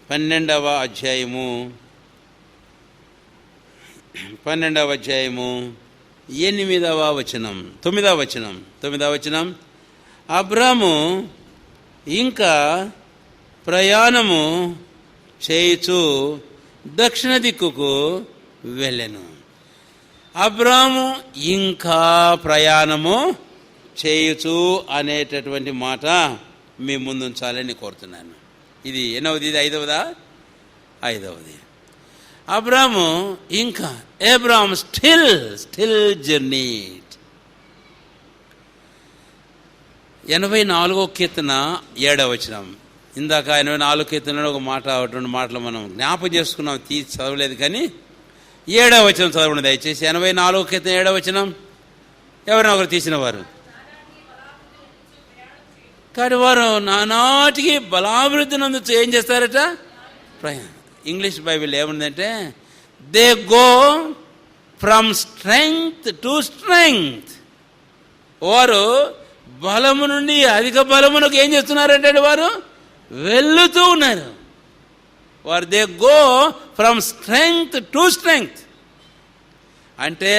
Speaker 1: 12వ అధ్యాయము 8వ వచనం 9వ వచనం. అబ్రాము ఇంకా ప్రయాణము చేయుచు దక్షిణ దిక్కుకు వెళ్ళెను. అబ్రాము ఇంకా ప్రయాణము చేయుచు అనేటటువంటి మాట మీ ముందుంచాలని కోరుతున్నాను. ఇది ఎన్నవది? ఇది 5వదా? 5వది. అబ్రాము ఇంకా, అబ్రామ్ స్టిల్ జర్నీడ్. 84వ కీర్తన 7వ వచనం. ఇందాక 84వ కీర్తనలో ఒక మాట, 2 మాటలు మనం జ్ఞాపకం చేసుకున్నాం, తీసి చదవలేదు కానీ 7వ వచనం చదవండి దయచేసి. 84వ కీర్తన 7వ వచనం. ఎవరైనా ఒకరు తీసిన వారు కానీ వారు నానాటికి బలాభివృద్ధి నందుతూ ఏం చేస్తారట? ప్రయాణం. ఇంగ్లీష్ బైబిల్ ఏముందంటే, they go from strength to strength. వారు బలము నుండి అధిక బలమునకు ఏం చేస్తున్నారంటే వారు వెళ్తూ ఉన్నారు. వారు they go from strength to strength. అంటే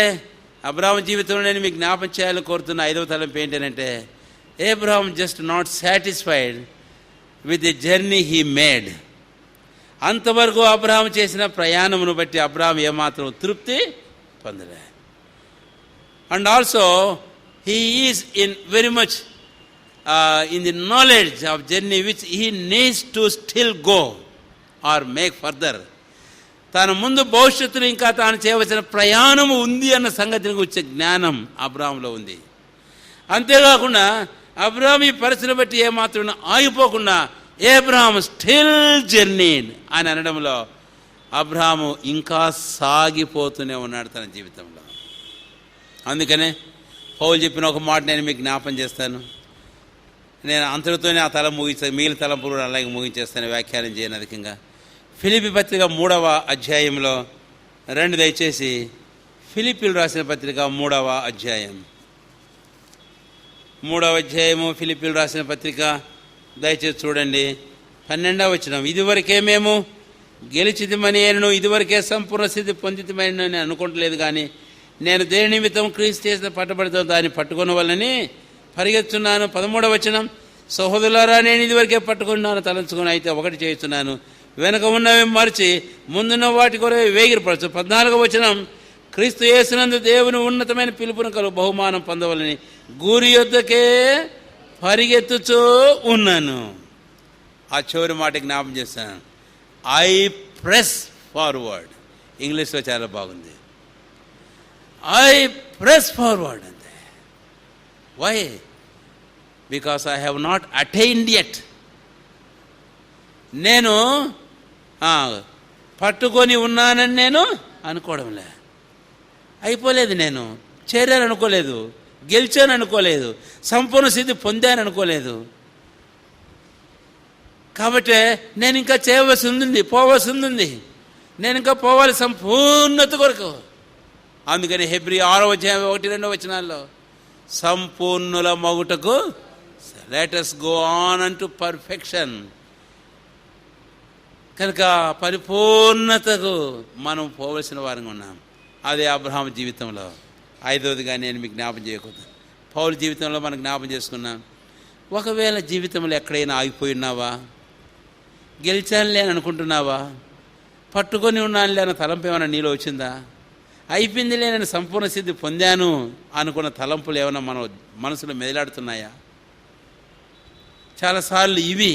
Speaker 1: అబ్రాహాము జీవితంలో నేను మీకు జ్ఞాపం చేయాలని కోరుతున్న 5వ తలంపు ఏంటంటే, Abraham just not satisfied with the journey he made. అంతవరకు అబ్రాహాం చేసిన ప్రయాణమును బట్టి అబ్రాహాం ఏమాత్రం తృప్తి పొందలే. And also he is in very much in the knowledge of journey which he needs to still go or make further. తన ముందు భవిష్యత్తులో ఇంకా తాను చేయవలసిన ప్రయాణం ఉంది అన్న సంగతిని వచ్చే జ్ఞానం అబ్రాహాంలో ఉంది. అంతేకాకుండా అబ్రాహాం ఈ పరిస్థితిని బట్టి ఏమాత్రం ఆగిపోకుండా అబ్రాహాం స్టిల్ జర్నీడ్ అని అనడంలో అబ్రాహాము ఇంకా సాగిపోతూనే ఉన్నాడు తన జీవితంలో. అందుకనే పౌలు చెప్పిన ఒక మాట నేను మీకు జ్ఞాపం చేస్తాను. నేను అంతటితోనే ఆ తలం ముగిస్తాను, మిగిలిన తలంపులు అలాగే ముగించేస్తాను, వ్యాఖ్యానం చేయను అధికంగా. ఫిలిప్పీ పత్రిక 3వ అధ్యాయంలో 2 దయచేసి. ఫిలిప్పీలు రాసిన పత్రిక 3వ అధ్యాయం 3వ అధ్యాయము ఫిలిప్పీలు రాసిన పత్రిక దయచేసి చూడండి. 12వ వచనం. ఇదివరకే మేము గెలిచితిమని నేను ఇదివరకే సంపూర్ణ స్థితి పొందితమని నేను అనుకుంటలేదు, కానీ నేను దేని నిమిత్తం క్రీస్తు చేసిన పట్టబడితో దాన్ని పట్టుకున్న వల్లని పరిగెత్తున్నాను. 13వ వచనం. సహోదరులారా, నేను ఇదివరకే పట్టుకున్నాను తలంచుకొని, అయితే ఒకటి చేస్తున్నాను, వెనక ఉన్నవి మరిచి ముందున్న వాటి కొరకు వేగిరపరచు. 14వ వచనం. క్రీస్తు యేసునందు దేవుని ఉన్నతమైన పిలుపును కలుగు బహుమానం పొందవలని గురి యొద్దకే పరిగెత్తుచూ ఉన్నాను. ఆ చివరి మాట జ్ఞాపం చేస్తాను. I press forward. ఇంగ్లీష్లో చాలా బాగుంది. ఐ ప్రెస్ ఫార్వర్డ్ అంతే. Why? Because I have not attained yet. నేను పట్టుకొని ఉన్నానని నేను అనుకోవడంలే. అయిపోలేదు, నేను చేరాను అనుకోలేదు, గెలిచాను అనుకోలేదు, సంపూర్ణ స్థితి పొందాను అనుకోలేదు. కాబట్టి నేను ఇంకా చేయవలసి ఉంది, పోవలసి ఉంది. నేను ఇంకా పోవాలి సంపూర్ణత కొరకు. అందుకని హెబ్రీ 6:1-2 సంపూర్ణుల మగుటకు let us go on unto perfection. కనుక పరిపూర్ణతకు మనం పోవలసిన వారంగా ఉన్నాం. అదే అబ్రహాము జీవితంలో. 5వదిగా నేను మీకు జ్ఞాపం చేయకూడదు. పౌలు జీవితంలో మనం జ్ఞాపం చేసుకున్నాం. ఒకవేళ జీవితంలో ఎక్కడైనా ఆగిపోయి ఉన్నావా, గెలిచానులే అని అనుకుంటున్నావా, పట్టుకొని ఉన్నానులే అన్న తలంపు ఏమైనా నీలో వచ్చిందా, అయిపోయిందిలే నేను సంపూర్ణ సిద్ధి పొందాను అనుకున్న తలంపులు ఏమైనా మన మనసులో మెదలాడుతున్నాయా? చాలాసార్లు ఇవి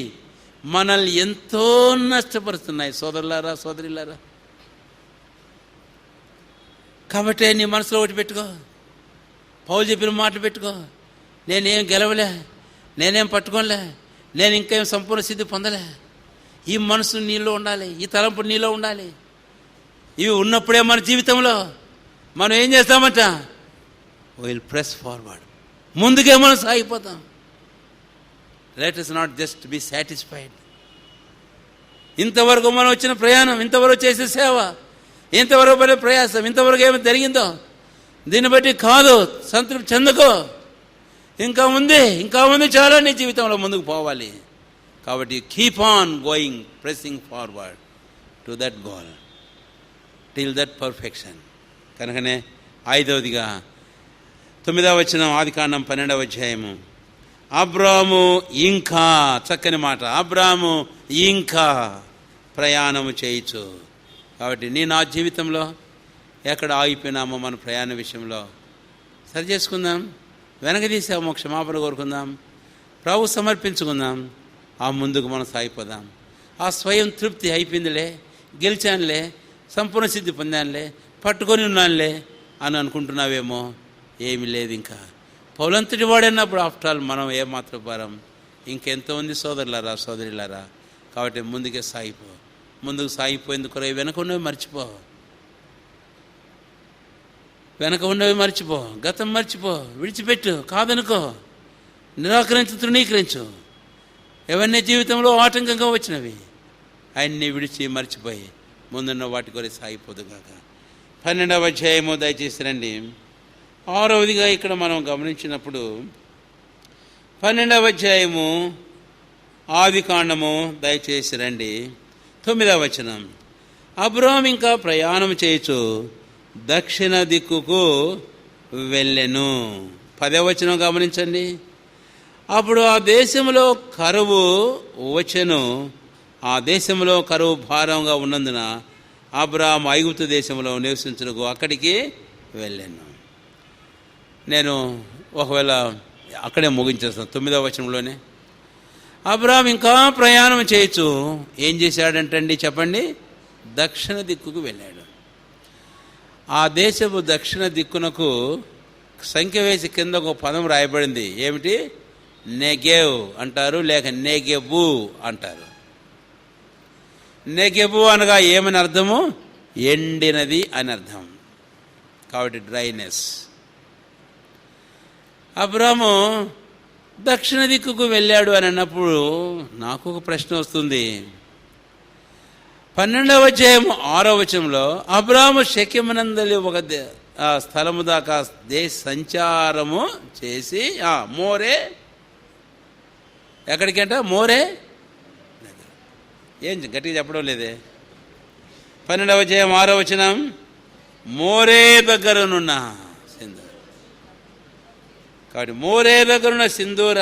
Speaker 1: మనల్ని ఎంతో నష్టపరుస్తున్నాయి సోదరులారా, సోదరులారా. కాబట్టి నీ మనసులో ఒకటి పెట్టుకో, పౌలు చెప్పిన మాటలు పెట్టుకో. నేనేం గెలవలే, నేనేం పట్టుకోలే, నేను ఇంకేం సంపూర్ణ సిద్ధి పొందలే. ఈ మనసు నీలో ఉండాలి, ఈ తలంపు నీలో ఉండాలి. ఇవి ఉన్నప్పుడే మన జీవితంలో మనం ఏం చేస్తామంట, విల్ ప్రెస్ ఫార్వర్డ్, ముందుకే మనం సాగిపోతాం. Let us not just be satisfied. ఇంతవరకు మనం వచ్చిన ప్రయాణం, ఇంతవరకు చేసే సేవ, ఇంతవరకు పడే ప్రయాసం, ఇంతవరకు ఏమి జరిగిందో దీన్ని బట్టి కాదు సంతృప్తి చెందుకో. ఇంకా ఉంది చాలా నీ జీవితంలో ముందుకు పోవాలి. కాబట్టి keep on going, pressing forward to that goal till that perfection. కనుకనే 5వదిగా 9వ ఆదికాండం 12వ అబ్రాము ఇంకా, చక్కని మాట, అబ్రాము ఇంకా ప్రయాణము చేయొచ్చు. కాబట్టి నా జీవితంలో ఎక్కడ ఆగిపోయినామో మన ప్రయాణ విషయంలో సరి చేసుకుందాం, వెనక తీసామో క్షమాపణ కోరుకుందాం, ప్రభు సమర్పించుకుందాం, ఆ ముందుకు మనం సాగిపోదాం. ఆ స్వయం తృప్తి అయిపోయిందిలే, గెలిచానులే, సంపూర్ణ సిద్ధి పొందానులే, పట్టుకొని ఉన్నానులే అని అనుకుంటున్నావేమో. ఏమీ లేదు. ఇంకా పౌలంతటి వాడన్నప్పుడు ఆఫ్టర్ ఆల్ మనం ఏమాత్రం భారం, ఇంకెంతో ఉంది సోదరులారా, సోదరులారా. కాబట్టి ముందుకు సాగిపోయేందుకు వెనక ఉన్నవి మర్చిపో, వెనక ఉన్నవి మర్చిపో, గతం మర్చిపో, విడిచిపెట్టు, కాదనుకో, నిరాకరించు, తృణీకరించు. ఎవరిని జీవితంలో ఆటంకంగా వచ్చినవి ఆయన్ని విడిచి మర్చిపోయి ముందున్న వాటి కొరకు సాగిపోదు కాక. 12వ దయచేసి రండి. 6వదిగా ఇక్కడ మనం గమనించినప్పుడు 12వ ఆదికాండము దయచేసి రండి. 9వ అబ్రాహాము ఇంకా ప్రయాణం చేయొచ్చు, దక్షిణ దిక్కుకు వెళ్ళెను. 10వ గమనించండి. అప్పుడు ఆ దేశంలో కరువు వచ్చెను. ఆ దేశంలో కరువు భారంగా ఉన్నందున అబ్రాహాము ఐగుప్తు దేశంలో నివసించుటకు అక్కడికి వెళ్ళాను. నేను ఒకవేళ అక్కడే ముగించేస్తాను. 9వ అబ్రాహాము ఇంకా ప్రయాణం చేయొచ్చు. ఏం చేశాడంటండి చెప్పండి? దక్షిణ దిక్కుకు వెళ్ళాడు. ఆ దేశపు దక్షిణ దిక్కునకు సంఖ్య వేసి కింద ఒక పదం రాయబడింది. ఏమిటి? నెగెవ్ అంటారు, లేక నెగెబు అంటారు. నెగెబు అనగా ఏమని అర్థము? ఎండినది అని అర్థం. కాబట్టి డ్రైనెస్. అబ్రాహాము దక్షిణ దిక్కుకు వెళ్ళాడు అని అన్నప్పుడు నాకు ఒక ప్రశ్న వస్తుంది. 12వ అబ్రాహాము షెకెమునందలి ఒక స్థలము దాకా దేశ సంచారము చేసి మోరే, ఎక్కడికంట? మోరే. ఏం గట్టిగా చెప్పడం లేదే. 12వ మోరే దగ్గరనున్న సింధూర. కాబట్టి మోరే దగ్గరున్న సింధూర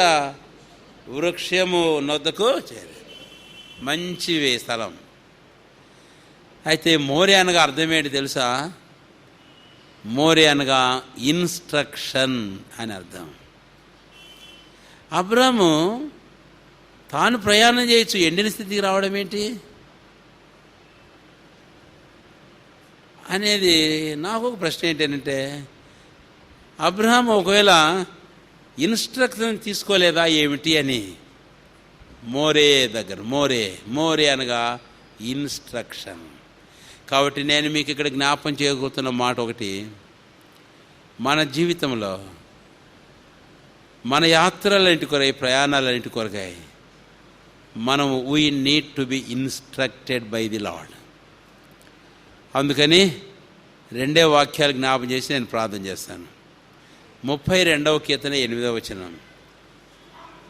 Speaker 1: వృక్షము నొద్దకు చేరే మంచి స్థలం. అయితే మోరే అనగా అర్థం ఏంటి తెలుసా? మోరే అనగా ఇన్స్ట్రక్షన్ అని అర్థం. అబ్రాము తాను ప్రయాణం చేయొచ్చు, ఎండిన స్థితికి రావడం ఏంటి అనేది నాకు ఒక ప్రశ్న. ఏంటంటే అబ్రహాము ఒకవేళ ఇన్స్ట్రక్షన్ తీసుకోలేదా ఏమిటి అని. మోరే దగ్గర మోరే అనగా ఇన్స్ట్రక్షన్. కాబట్టి నేను మీకు ఇక్కడ జ్ఞాపం చేయబోతున్న మాట ఒకటి, మన జీవితంలో మన యాత్రలన్నింటి కొరకై, ప్రయాణాలన్నింటి కొరకై మనం we need to be instructed by the lord. అందుకని 2 వాక్యాలు జ్ఞాపం చేసి నేను ప్రార్థన చేస్తాను. 32వ కీర్తన 8వ వచనం.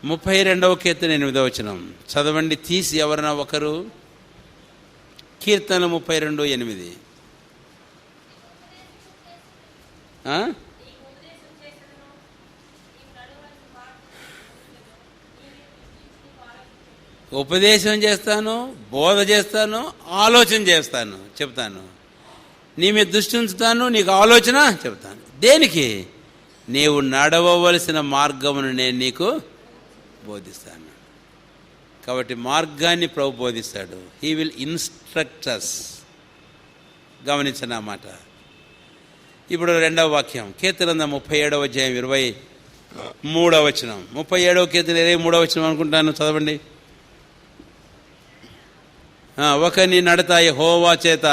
Speaker 1: 32వ కీర్తన 8వ వచనం చదవండి తీసి ఎవరైనా ఒకరు. కీర్తన 32:8. ఉపదేశం చేస్తాను, బోధ చేస్తాను, ఆలోచన చేస్తాను, చెప్తాను. నీ మీద దృష్టి ఉంచుతాను, నీకు ఆలోచన చెప్తాను. దేనికి? నీవు నడవవలసిన మార్గమును నేను నీకు బోధిస్తాను. కాబట్టి మార్గాన్ని ప్రభు బోధిస్తాడు. He will instruct us. గమనించండి ఆ మాట. ఇప్పుడు 2వ వాక్యం కీర్తన 37వ అధ్యాయం 23వ వచనం. 37వ కీర్తన 23వ వచనం అనుకుంటాను, చదవండి. ఒకని నడత యెహోవా చేత.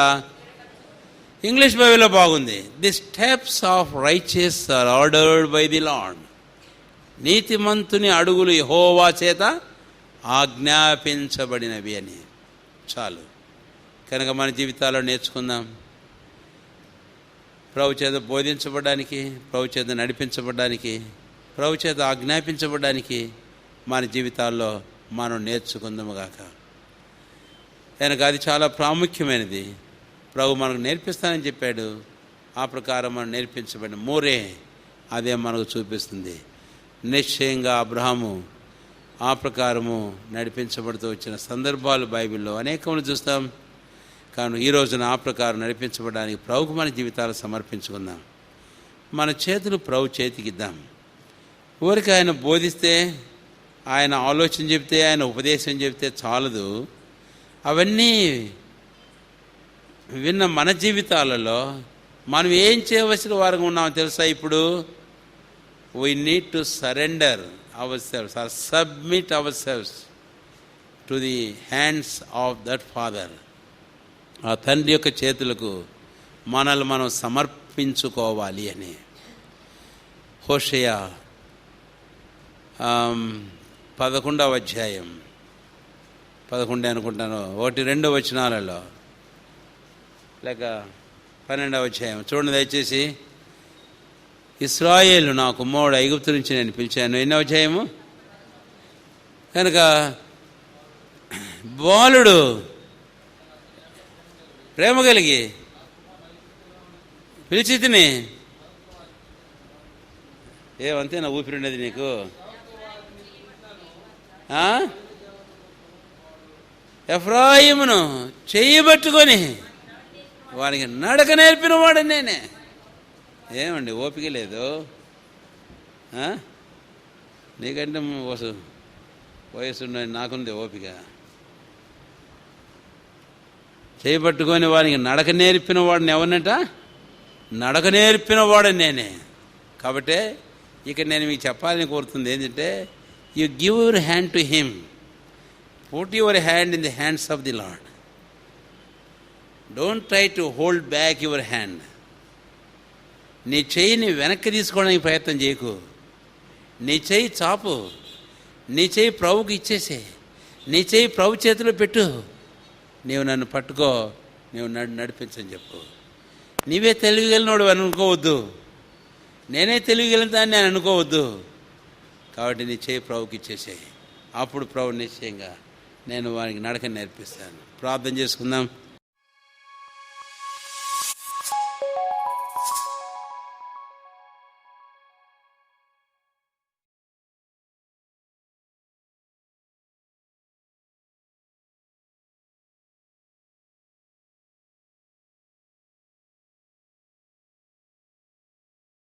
Speaker 1: ఇంగ్లీష్ బైబిల్లో బాగుంది. The steps of righteous are ordered by the Lord. నీతిమంతుని అడుగులు యెహోవా చేత ఆజ్ఞాపించబడినవి అని. చాలు. కనుక మన జీవితాల్లో నేర్చుకుందాం. ప్రభు చేత బోధించబడడానికి, ప్రభు చేత నడిపించబడడానికి, ప్రభు చేత ఆజ్ఞాపించబడడానికి మన జీవితాల్లో మనం నేర్చుకుందాముగాక. కనుక అది చాలా ప్రాముఖ్యమైనది. ప్రభు మనకు నేర్పిస్తానని చెప్పాడు. ఆ ప్రకారం మనం నేర్పించబడిన మోరే అదే మనకు చూపిస్తుంది. నిశ్చయంగా అబ్రహాము ఆ ప్రకారము నడిపించబడుతూ వచ్చిన సందర్భాలు బైబిల్లో అనేకములు చూస్తాం. కానీ ఈ రోజున ఆ ప్రకారం నడిపించబడడానికి ప్రభుకు మన జీవితాలు సమర్పించుకుందాం. మన చేతులు ప్రభు చేతికి ఇద్దాం. ఊరికి ఆయన బోధిస్తే, ఆయన ఆలోచన చెప్తే, ఆయన ఉపదేశం చెప్తే చాలదు. అవన్నీ విన్న మన జీవితాలలో మనం ఏం చేయవలసిన వారంగా ఉన్నామో తెలుసా? ఇప్పుడు we need to surrender ourselves or submit ourselves to the hands of that father. ఆ తండ్రి యొక్క చేతులకు మనల్ని మనం సమర్పించుకోవాలి అని. హోషేయ 11వ అధ్యాయం 11 అనుకుంటాను, 1-2 వచనాలలో లేక 12వ అధ్యాయం చూడండి దయచేసి. ఇశ్రాయేలు నా కుమారుడు ఐగుప్తు నుంచి నేను పిలిచాను. ఎన్నో అధ్యాయము? కనుక బాలుడు ప్రేమ కలిగి పిలిచి తిని ఏమంతే నా ఊపిరి ఉండేది నీకు. ఎఫ్రాయిమును చెయ్యబట్టుకొని వానికి నడక నేర్పిన వాడు నేనే. ఏమండి ఓపిక లేదు నీకంటే వయసు నాకుంది ఓపిక. చేయబట్టుకొని వానికి నడక నేర్పిన వాడిని ఎవరినట? నడక నేర్పిన వాడు నేనే. కాబట్టి ఇక నేను మీకు చెప్పాలని కోరుతుంది ఏంటంటే, you give your hand to him, put your hand in the hands of the lord. Don't try to hold back your hand. నీ చెయ్యిని వెనక్కి తీసుకోవడానికి ప్రయత్నం చేయకు. నీ చెయ్యి చాపు, నీ చెయ్యి ప్రభుకి ఇచ్చేసే, నీ చెయ్యి ప్రభు చేతిలో పెట్టు. నీవు నన్ను పట్టుకో, నీవు నడిపించని చెప్పు. నీవే తెలివిగలినోడు అని అనుకోవద్దు, నేనే తెలివిగలుగుతాను నేను అనుకోవద్దు. కాబట్టి నీ చెయ్యి ప్రభుకి ఇచ్చేసేయి. అప్పుడు ప్రభు నిశ్చయంగా నేను వారికి నడక నేర్పిస్తాను. ప్రార్థన చేసుకుందాం.